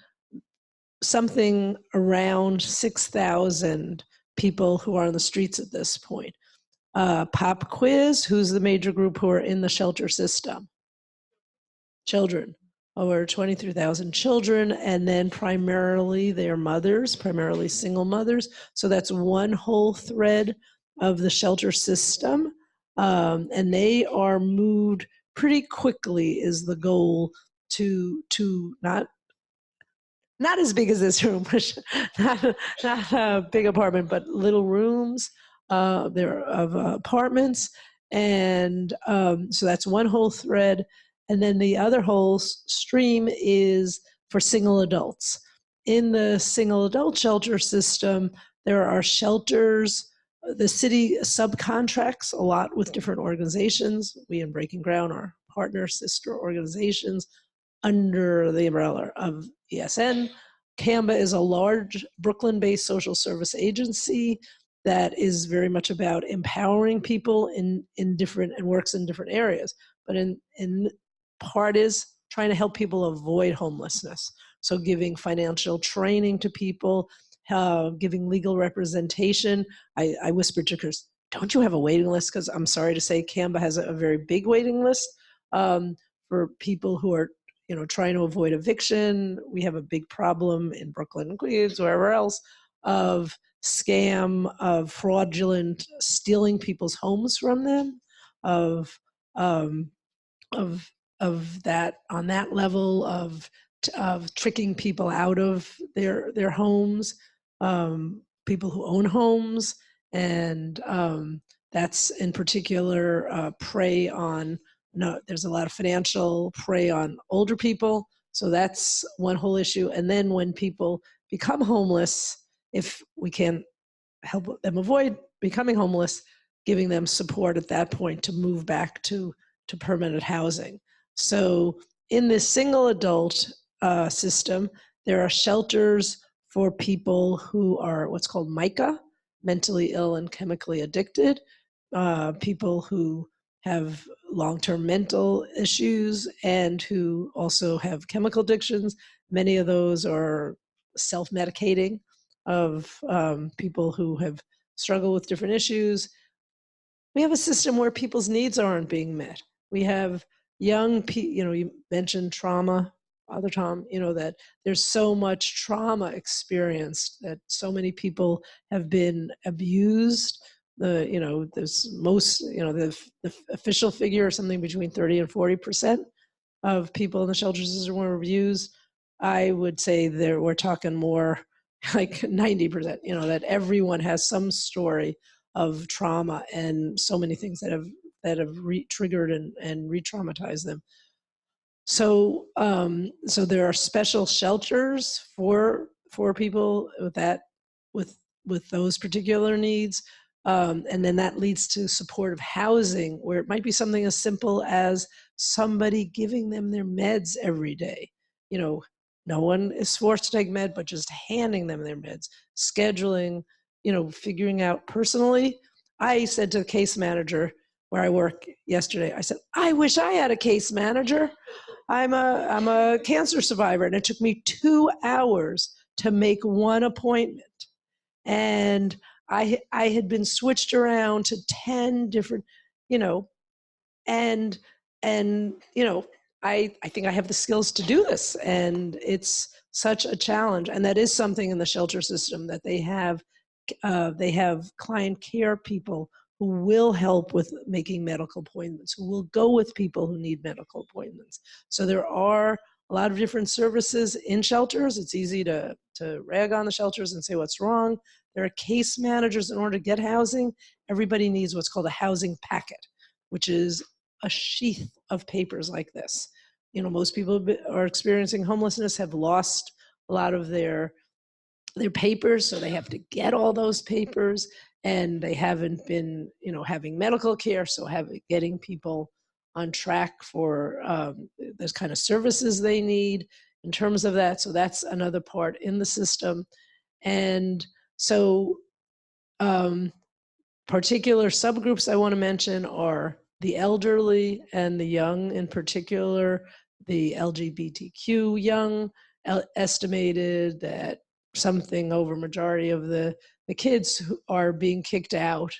P: something around 6,000 people who are on the streets at this point. Pop quiz, who's the major group who are in the shelter system? Children, over 23,000 children, and then primarily their mothers, primarily single mothers. So that's one whole thread of the shelter system. And they are moved pretty quickly, is the goal, to not as big as this room, not a big apartment, but little rooms. There are of apartments. And so that's one whole thread. And then the other whole stream is for single adults. In the single adult shelter system, there are shelters. The city subcontracts a lot with different organizations. We in Breaking Ground are partner sister organizations under the umbrella of ESN. CAMBA is a large Brooklyn-based social service agency that is very much about empowering people in different, and works in different areas. But in part is trying to help people avoid homelessness. So giving financial training to people, giving legal representation. I whispered to Chris, don't you have a waiting list? Because I'm sorry to say, CAMBA has a very big waiting list for people who are trying to avoid eviction. We have a big problem in Brooklyn, Queens, wherever else, of scam, of fraudulent stealing people's homes from them, of that, on that level of tricking people out of their homes, people who own homes, and that's in particular prey on. No, there's a lot of financial prey on older people. So that's one whole issue. And then when people become homeless, if we can help them avoid becoming homeless, giving them support at that point to move back to permanent housing. So in this single adult system, there are shelters for people who are what's called MICA, mentally ill and chemically addicted, people who have long-term mental issues and who also have chemical addictions. Many of those are self-medicating, of people who have struggled with different issues. We have a system where people's needs aren't being met. We have young people, you mentioned trauma, Father Tom, that there's so much trauma experienced, that so many people have been abused. There's the official figure is something between 30 and 40% of people in the shelter system were abused. I would say we're talking more like 90%, that everyone has some story of trauma and so many things that have triggered and re-traumatized them. So there are special shelters for people with those particular needs. And then that leads to supportive housing, where it might be something as simple as somebody giving them their meds every day. You know, no one is forced to take med, but just handing them their meds, scheduling, you know, figuring out personally. I said to the case manager where I work yesterday, I said, I wish I had a case manager. I'm a cancer survivor, and it took me 2 hours to make one appointment. And I had been switched around to 10 different, you know, and you know, I think I have the skills to do this, and it's such a challenge. And that is something in the shelter system, that they have client care people who will help with making medical appointments, who will go with people who need medical appointments. So there are a lot of different services in shelters. It's easy to rag on the shelters and say what's wrong. There are case managers. In order to get housing, everybody needs what's called a housing packet, which is a sheath of papers like this. You know, most people who are experiencing homelessness have lost a lot of their papers, so they have to get all those papers, and they haven't been, you know, having medical care, so getting people on track for those kind of services they need in terms of that. So that's another part in the system. And so particular subgroups I want to mention are the elderly and the young, in particular, the LGBTQ young. Estimated that something over majority of the kids who are being kicked out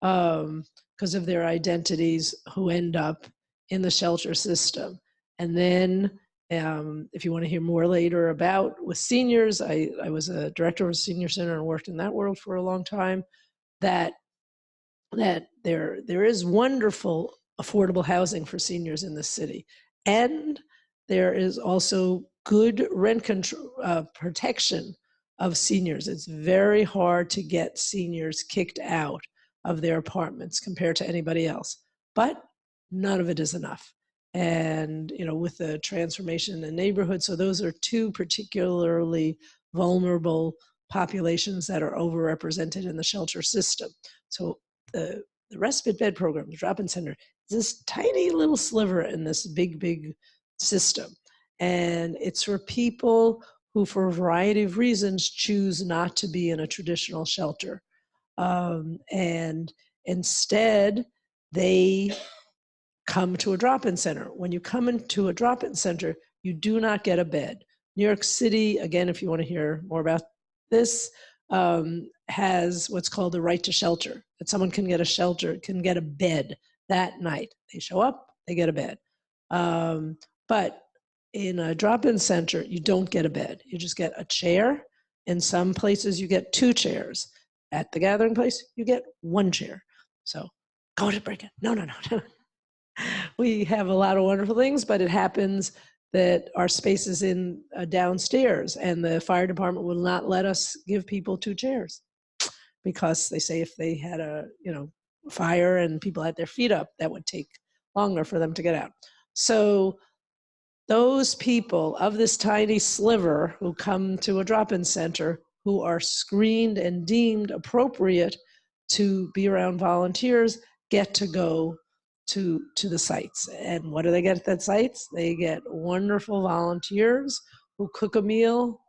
P: because of their identities, who end up in the shelter system. And then if you want to hear more later about with seniors, I was a director of a senior center and worked in that world for a long time, that there is wonderful affordable housing for seniors in this city. And there is also good rent control, protection of seniors. It's very hard to get seniors kicked out of their apartments compared to anybody else, but none of it is enough. And, you know, with the transformation in the neighborhood, so those are two particularly vulnerable populations that are overrepresented in the shelter system. So the respite bed program, the drop-in center, is this tiny little sliver in this big system. And it's for people who, for a variety of reasons, choose not to be in a traditional shelter. And instead, they come to a drop-in center. When you come into a drop-in center, you do not get a bed. New York City, again, if you want to hear more about this, has what's called the right to shelter, that someone can get a shelter, can get a bed that night. They show up, they get a bed. But in a drop-in center, you don't get a bed. You just get a chair. In some places, you get 2 chairs. At the gathering place, you get 1 chair. So go to break it. No. We have a lot of wonderful things, but it happens that our space is in downstairs, and the fire department will not let us give people 2 chairs because they say if they had a fire and people had their feet up, that would take longer for them to get out. So those people of this tiny sliver who come to a drop-in center, who are screened and deemed appropriate to be around volunteers, get to go to the sites. And what do they get at that sites? They get wonderful volunteers who cook a meal,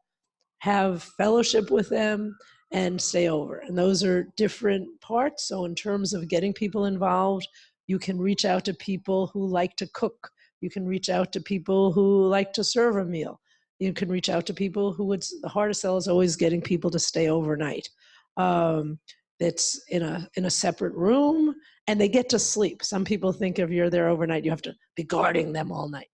P: have fellowship with them, and stay over. And those are different parts. So in terms of getting people involved, you can reach out to people who like to cook. You can reach out to people who like to serve a meal. You can reach out to people who the hardest sell is always getting people to stay overnight. It's in a separate room, and they get to sleep. Some people think if you're there overnight, you have to be guarding them all night.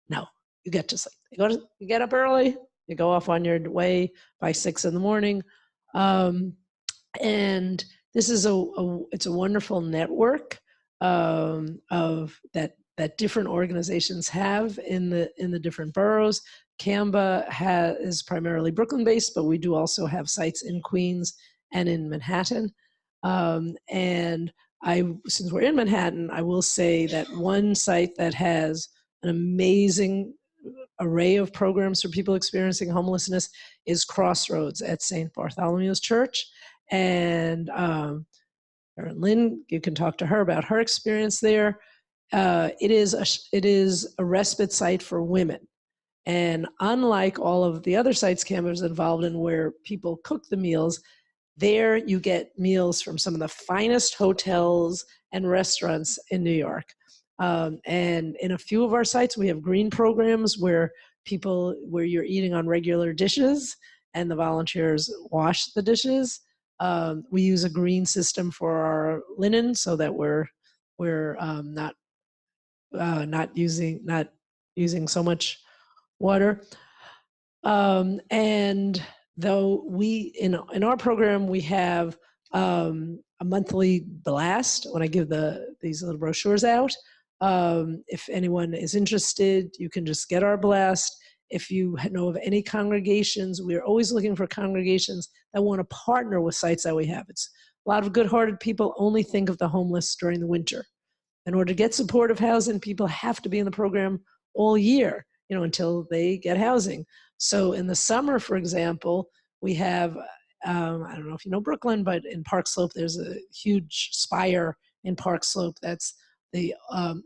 P: No, you get to sleep. You get up early, you go off on your way by 6 a.m. And this is it's a wonderful network of that different organizations have in the different boroughs. CAMBA is primarily Brooklyn-based, but we do also have sites in Queens and in Manhattan. And since we're in Manhattan, I will say that one site that has an amazing array of programs for people experiencing homelessness is Crossroads at St. Bartholomew's Church. And Erin Lynn, you can talk to her about her experience there. It is a respite site for women. And unlike all of the other sites Cam was involved in where people cook the meals, there you get meals from some of the finest hotels and restaurants in New York. And in a few of our sites, we have green programs where you're eating on regular dishes and the volunteers wash the dishes. We use a green system for our linen so that we're not using so much water. And though we in our program we have a monthly blast when I give these little brochures out. If anyone is interested, you can just get our blast. If you know of any congregations, we're always looking for congregations that want to partner with sites that we have. It's a lot of good-hearted people only think of the homeless during the winter. In order to get supportive housing, people have to be in the program all year, until they get housing. So in the summer, for example, we have, I don't know if you know Brooklyn, but in Park Slope, there's a huge spire in Park Slope. That's the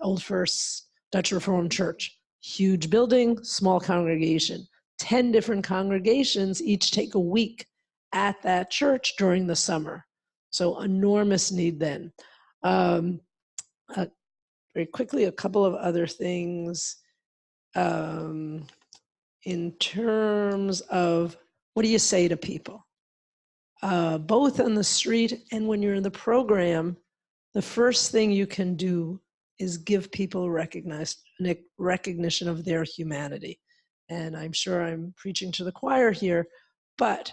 P: Old First Dutch Reformed Church. Huge building, small congregation. 10 different congregations each take a week at that church during the summer. So enormous need then. Very quickly, a couple of other things. In terms of what do you say to people, both on the street and when you're in the program, the first thing you can do is give people recognition of their humanity. And I'm sure I'm preaching to the choir here, but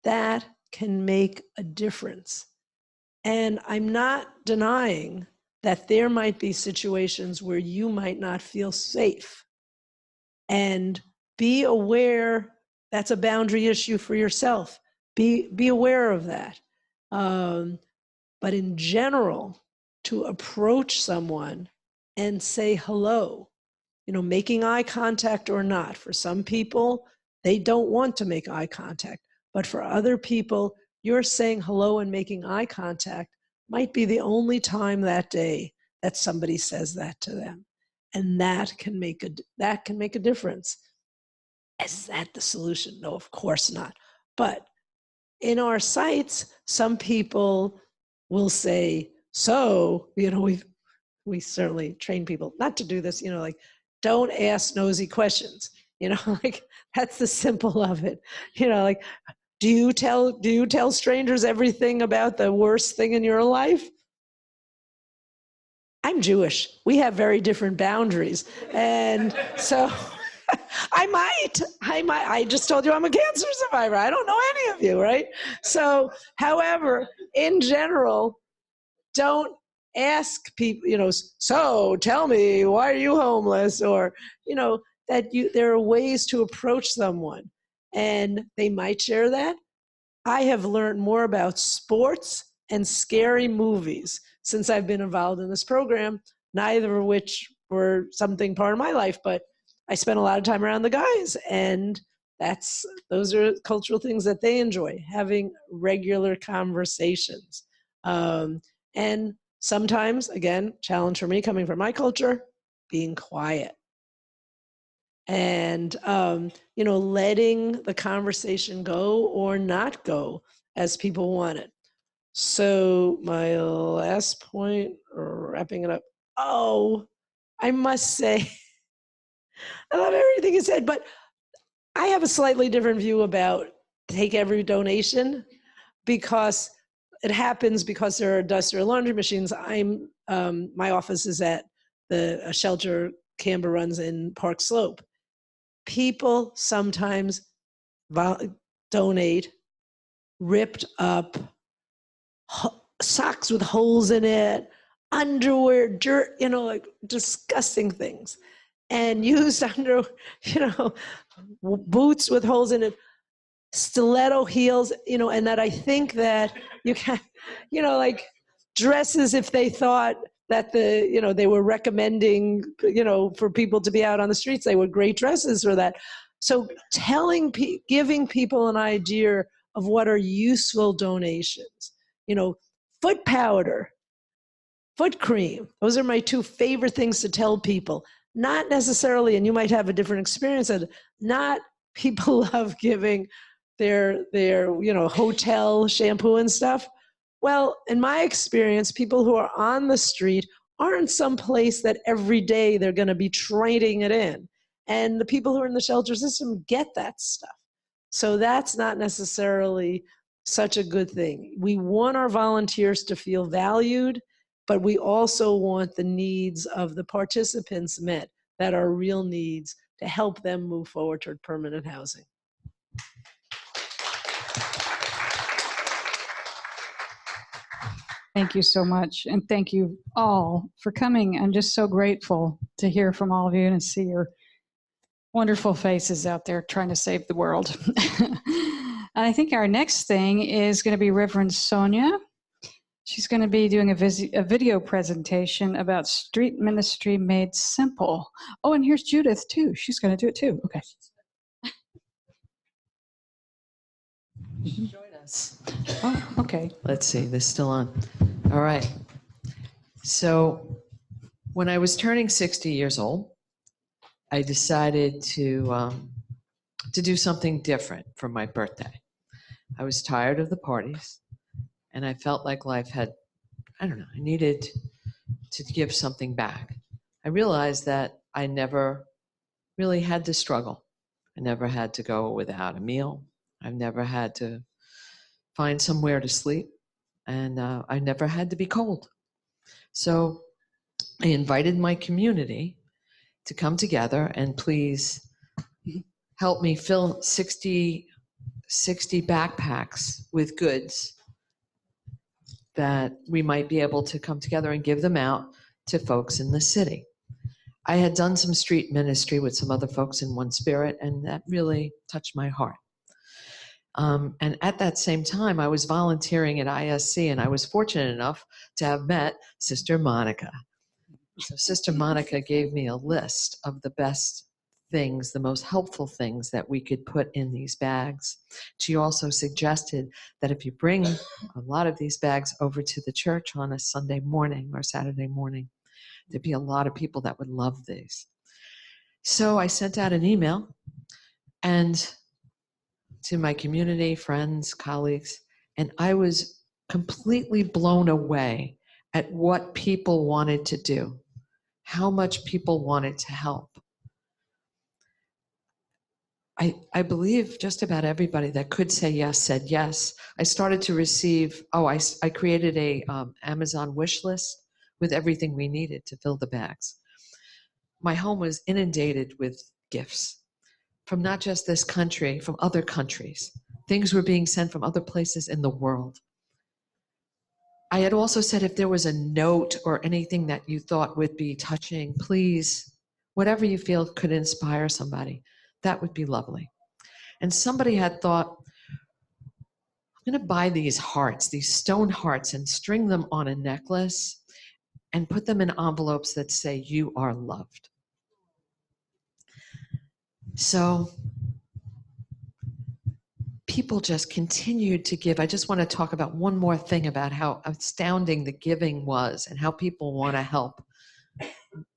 P: that can make a difference. And I'm not denying that there might be situations where you might not feel safe. And be aware that's a boundary issue for yourself. Be aware of that. But in general, to approach someone and say hello, making eye contact or not. For some people, they don't want to make eye contact. But for other people, you're saying hello and making eye contact might be the only time that day that somebody says that to them. And that can make a difference. Is that the solution? No, of course not. But in our sites, some people will say, so, we certainly train people not to do this, like, don't ask nosy questions, like, that's the simple of it. Like, do you tell strangers everything about the worst thing in your life? I'm Jewish. We have very different boundaries. And so I might. I just told you I'm a cancer survivor. I don't know any of you, right? So, however, in general, don't ask people, so tell me, why are you homeless? Or, there are ways to approach someone and they might share that. I have learned more about sports and scary movies since I've been involved in this program, neither of which were something part of my life, but I spent a lot of time around the guys, and those are cultural things that they enjoy, having regular conversations. And sometimes, again, challenge for me coming from my culture, being quiet. And, letting the conversation go or not go as people want it. So my last point, wrapping it up. Oh, I must say, I love everything you said, but I have a slightly different view about take every donation because it happens because there are duster and laundry machines. My office is at a shelter Canberra runs in Park Slope. People sometimes donate ripped up socks with holes in it, underwear, dirt, like disgusting things. And used boots with holes in it, stiletto heels, and that I think that you can, like dresses if they thought that they were recommending, for people to be out on the streets, they were great dresses for that. So giving people an idea of what are useful donations, foot powder, foot cream. Those are my two favorite things to tell people. Not necessarily, and you might have a different experience, and not people love giving their hotel shampoo and stuff. Well, in my experience, people who are on the street aren't someplace that every day they're going to be trading it in. And the people who are in the shelter system get that stuff. So that's not necessarily such a good thing. We want our volunteers to feel valued, but we also want the needs of the participants met, that are real needs, to help them move forward toward permanent housing.
C: Thank you so much. And thank you all for coming. I'm just so grateful to hear from all of you and see your wonderful faces out there trying to save the world. I think our next thing is going to be Reverend Sonia. She's going to be doing a video presentation about street ministry made simple. Oh, and here's Judith too. She's going to do it too. Okay.
A: Join us.
C: Oh, okay.
A: Let's see, this is still on. All right. So when I was turning 60 years old, I decided to do something different for my birthday. I was tired of the parties, and I felt like life had, I needed to give something back. I realized that I never really had to struggle. I never had to go without a meal. I've never had to find somewhere to sleep, and I never had to be cold. So I invited my community to come together and please help me fill 60 backpacks with goods that we might be able to come together and give them out to folks in the city. I had done some street ministry with some other folks in One Spirit, and that really touched my heart. And at that same time, I was volunteering at ISC, and I was fortunate enough to have met Sister Monica. So Sister Monica gave me a list of the best things, the most helpful things that we could put in these bags. She also suggested that if you bring a lot of these bags over to the church on a Sunday morning or Saturday morning, there'd be a lot of people that would love these. So I sent out an email and to my community, friends, colleagues, and I was completely blown away at what people wanted to do, how much people wanted to help. I believe just about everybody that could say yes said yes. I started to receive, I created a Amazon wish list with everything we needed to fill the bags. My home was inundated with gifts from not just this country, from other countries. Things were being sent from other places in the world. I had also said if there was a note or anything that you thought would be touching, please, whatever you feel could inspire somebody, that would be lovely. And somebody had thought, I'm going to buy these hearts, these stone hearts, and string them on a necklace and put them in envelopes that say, you are loved. So people just continued to give. I just want to talk about one more thing about how astounding the giving was and how people want to help.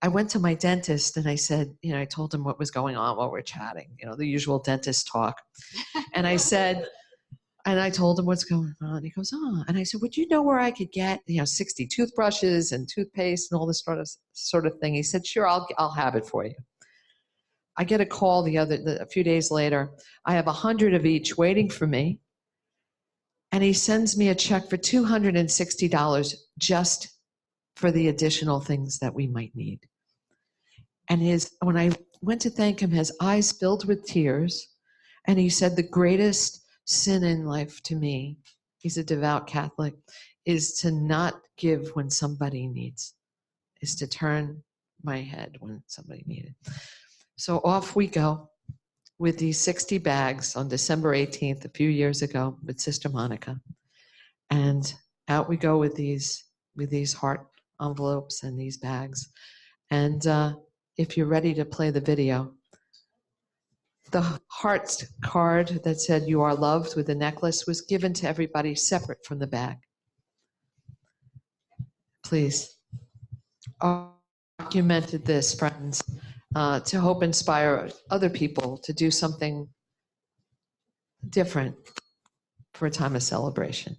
A: I went to my dentist and I said, I told him what was going on while we're chatting, the usual dentist talk. And I said, and I told him what's going on. He goes, and I said, would you know where I could get, 60 toothbrushes and toothpaste and all this sort of thing? He said, sure, I'll have it for you. I get a call a few days later. I have 100 of each waiting for me. And he sends me a check for $260 just for the additional things that we might need. And when I went to thank him, his eyes filled with tears. And he said, the greatest sin in life to me, he's a devout Catholic, is to not give when somebody needs, is to turn my head when somebody needed. So off we go with these 60 bags on December 18th, a few years ago, with Sister Monica. And out we go with these heart envelopes and these bags. And if you're ready to play the video, the heart card that said you are loved with the necklace was given to everybody separate from the bag. Please. Documented this, friends, to hope inspire other people to do something different for a time of celebration.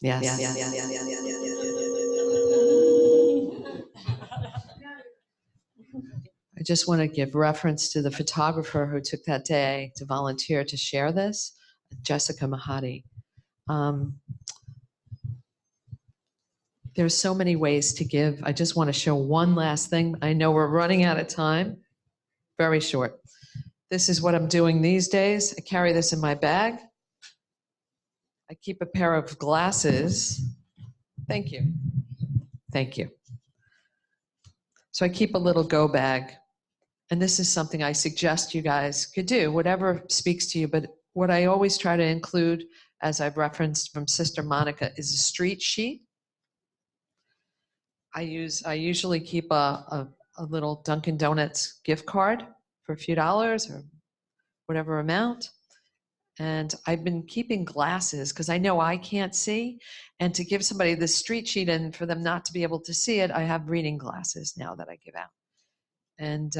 A: Yes. I just want to give reference to the photographer who took that day to volunteer to share this, Jessica Mahadi. There's so many ways to give. I just want to show one last thing. I know we're running out of time. Very short. This is what I'm doing these days. I carry this in my bag. I keep a pair of glasses. Thank you. Thank you. So I keep a little go bag. And this is something I suggest you guys could do, whatever speaks to you. But what I always try to include, as I've referenced from Sister Monica, is a street sheet. I usually keep a little Dunkin' Donuts gift card for a few dollars or whatever amount. And I've been keeping glasses because I know I can't see. And to give somebody the street sheet and for them not to be able to see it, I have reading glasses now that I give out. And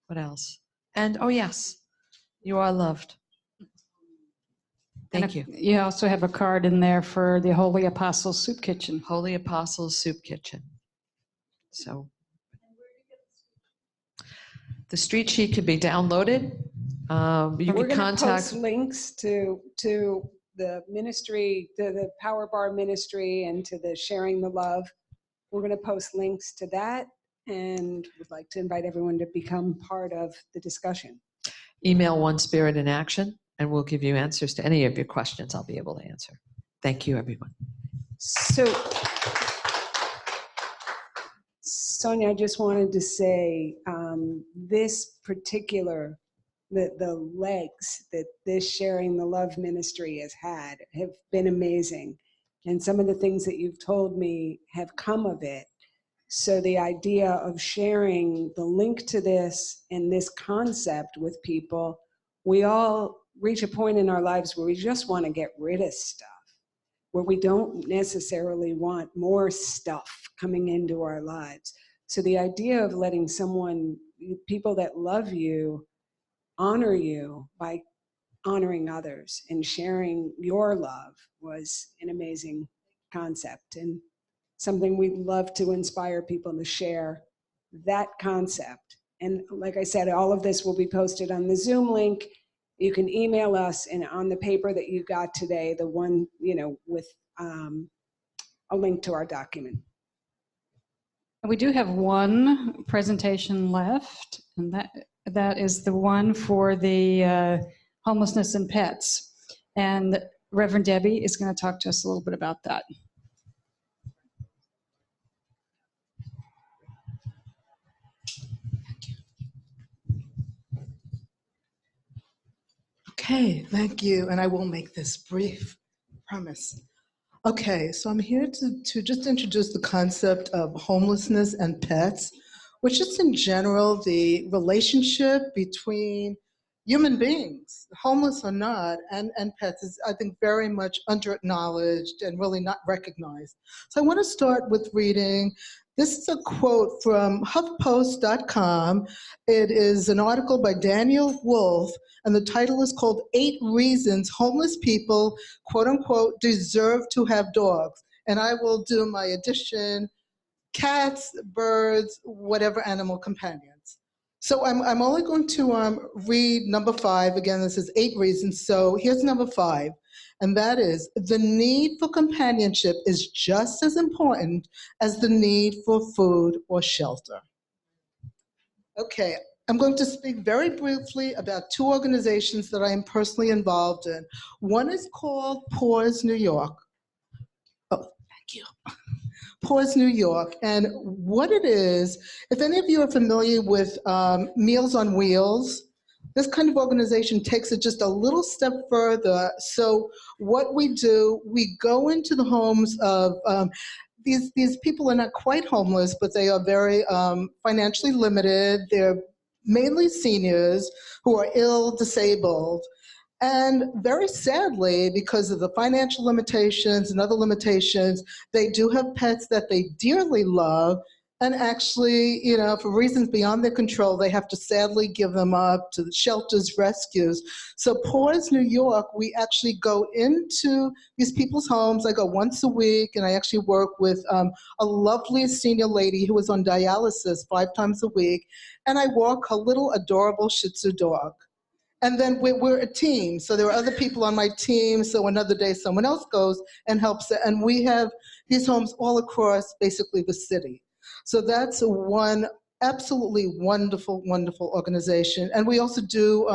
A: what else? And oh yes, you are loved. Thank you.
C: You also have a card in there for the Holy Apostles Soup Kitchen.
A: Holy Apostles Soup Kitchen. So the street sheet could be downloaded. You
B: We're
A: can
B: going to post
A: contact.
B: links to the ministry, to the Power Bar ministry, and to the Sharing the Love. We're going to post links to that, and would like to invite everyone to become part of the discussion.
A: Email One Spirit in Action and we'll give you answers to any of your questions I'll be able to answer. Thank you, everyone.
B: So, Sonia, I just wanted to say this particular, the legs that this Sharing the Love ministry has had have been amazing. And some of the things that you've told me have come of it. So the idea of sharing the link to this and this concept with people, we all reach a point in our lives where we just want to get rid of stuff, where we don't necessarily want more stuff coming into our lives. So the idea of letting someone, people that love you, honor you by honoring others and sharing your love was an amazing concept, and something we'd love to inspire people to share that concept. And like I said, all of this will be posted on the Zoom link. You can email us, and on the paper that you got today, the one, with a link to our document.
C: We do have one presentation left, and that is the one for the homelessness and pets. And Reverend Debbie is going to talk to us a little bit about that.
Q: Okay, thank you, and I will make this brief, promise. Okay, so I'm here to just introduce the concept of homelessness and pets, which is in general the relationship between human beings, homeless or not, and pets is, I think, very much under-acknowledged and really not recognized. So I want to start with reading. This is a quote from HuffPost.com. It is an article by Daniel Wolf, and the title is called 8 Reasons Homeless People, quote unquote, deserve to have dogs. And I will do my addition, cats, birds, whatever animal companions. So I'm only going to read number 5. Again, this is 8 reasons. So here's number 5. And that is, the need for companionship is just as important as the need for food or shelter. Okay, I'm going to speak very briefly about 2 organizations that I am personally involved in. One is called Pause New York. Oh, thank you. Pause New York. And what it is, if any of you are familiar with Meals on Wheels, this kind of organization takes it just a little step further. So what we do, we go into the homes of these people are not quite homeless, but they are very financially limited. They're mainly seniors who are ill, disabled. And very sadly, because of the financial limitations and other limitations, they do have pets that they dearly love. And actually, for reasons beyond their control, they have to sadly give them up to the shelters, rescues. So Pause New York, we actually go into these people's homes. I go once a week, and I actually work with a lovely senior lady who is on dialysis 5 times a week. And I walk her little adorable Shih Tzu dog. And then we're a team. So there are other people on my team. So another day someone else goes and helps. And we have these homes all across basically the city. So that's one absolutely wonderful, wonderful organization. And we also do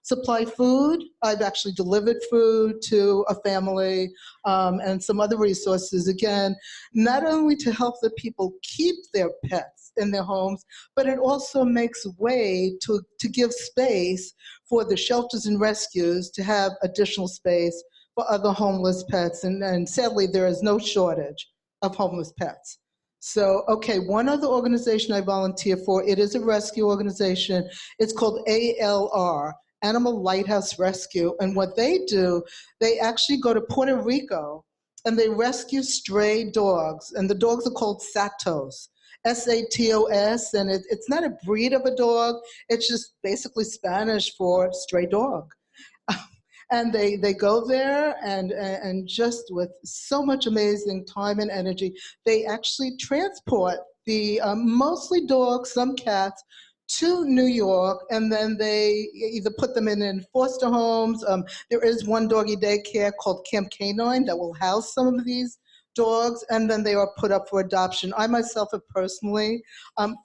Q: supply food. I've actually delivered food to a family and some other resources, again, not only to help the people keep their pets in their homes, but it also makes way to give space for the shelters and rescues to have additional space for other homeless pets. And sadly, there is no shortage of homeless pets. So, okay, one other organization I volunteer for, it is a rescue organization. It's called ALR, Animal Lighthouse Rescue. And what they do, they actually go to Puerto Rico and they rescue stray dogs. And the dogs are called Satos, S-A-T-O-S. And it's not a breed of a dog. It's just basically Spanish for stray dog. And they go there and just with so much amazing time and energy, they actually transport the mostly dogs, some cats, to New York, and then they either put them in foster homes. There is one doggy daycare called Camp Canine that will house some of these dogs, and then they are put up for adoption. I myself have personally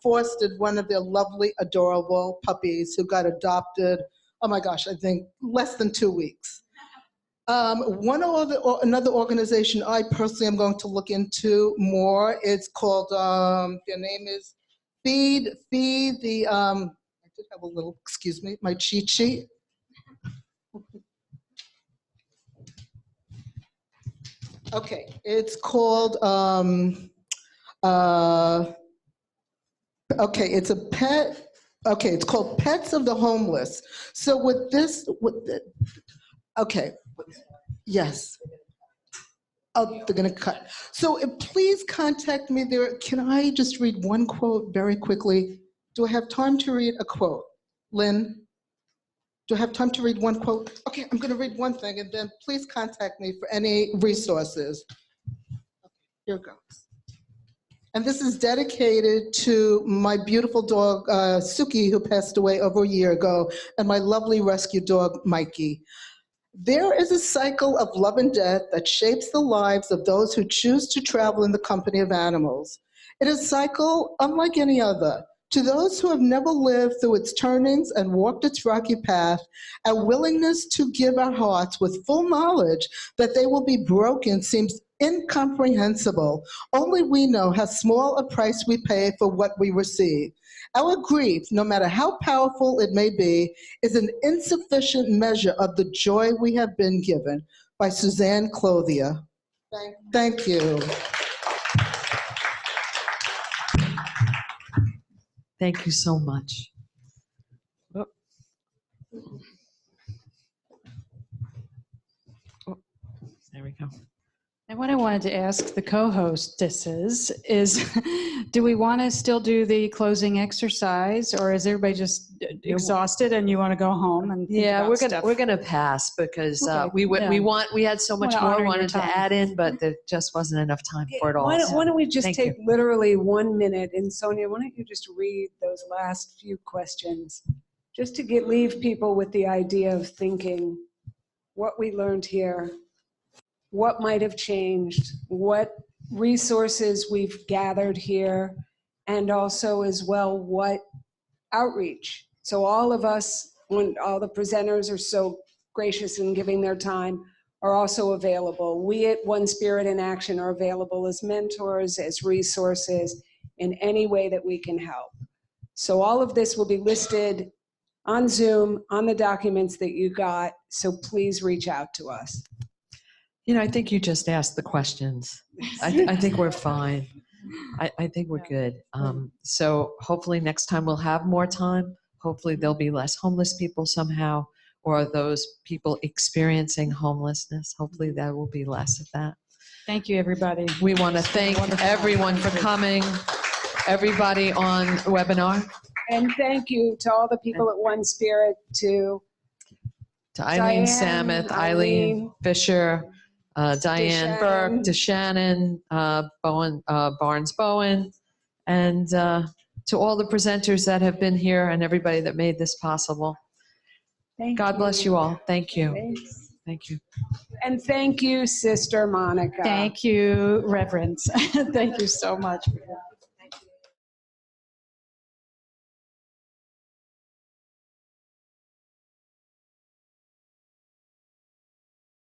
Q: fostered one of their lovely, adorable puppies who got adopted oh my gosh, I think less than 2 weeks. Another organization I personally am going to look into more. It's called, their name is Feed the, I did have a little, excuse me, my cheat sheet. Okay, it's called, okay, it's a pet, okay, it's called Pets of the Homeless. So with this, okay, yes. Oh, they're gonna cut. So please contact me there. Can I just read one quote very quickly? Do I have time to read a quote? Lynn, do I have time to read one quote? Okay, I'm gonna read one thing and then please contact me for any resources. Okay, here it goes. And this is dedicated to my beautiful dog, Suki, who passed away over a year ago, and my lovely rescue dog, Mikey. There is a cycle of love and death that shapes the lives of those who choose to travel in the company of animals. It is a cycle unlike any other. To those who have never lived through its turnings and walked its rocky path, our willingness to give our hearts with full knowledge that they will be broken seems incomprehensible. Only we know how small a price we pay for what we receive. Our grief, no matter how powerful it may be, is an insufficient measure of the joy we have been given. By Suzanne Clothier. Thank you.
A: Thank you so much. Oh. Oh, there we go.
C: And what I wanted to ask the co-hostesses is, do we want to still do the closing exercise, or is everybody just exhausted and you want to go home and think
A: Yeah,
C: about
A: we're gonna pass because
C: Okay,
A: we had so much
C: Wanna
A: more
C: honor your
A: wanted to
C: time.
A: add in, but there just wasn't enough time for it all.
B: Why
A: so
B: don't we just
A: thank
B: take
A: you.
B: literally 1 minute, and Sonia, why don't you just read those last few questions, just to leave people with the idea of thinking what we learned here, what might have changed, what resources we've gathered here, and also as well what outreach. So all of us, when all the presenters are so gracious in giving their time, are also available. We at One Spirit in Action are available as mentors, as resources, in any way that we can help. So all of this will be listed on Zoom, on the documents that you got, so please reach out to us.
A: You know, I think you just asked the questions. I think we're fine. I think we're good. So hopefully next time we'll have more time. Hopefully there'll be less homeless people somehow, or those people experiencing homelessness. Hopefully there will be less of that.
C: Thank you, everybody.
A: We want to thank everyone for coming, everybody on the webinar.
B: And thank you to all the people at One Spirit, to
A: Eileen
B: Diane,
A: Samuth, Eileen Fisher, Diane Burke, DeShannon, Bowen, Barnes Bowen, and to all the presenters that have been here and everybody that made this possible. God bless you all. Thank you.
B: Thanks.
A: Thank you.
B: And thank you, Sister Monica.
C: Thank you, Reverends. Thank you so much.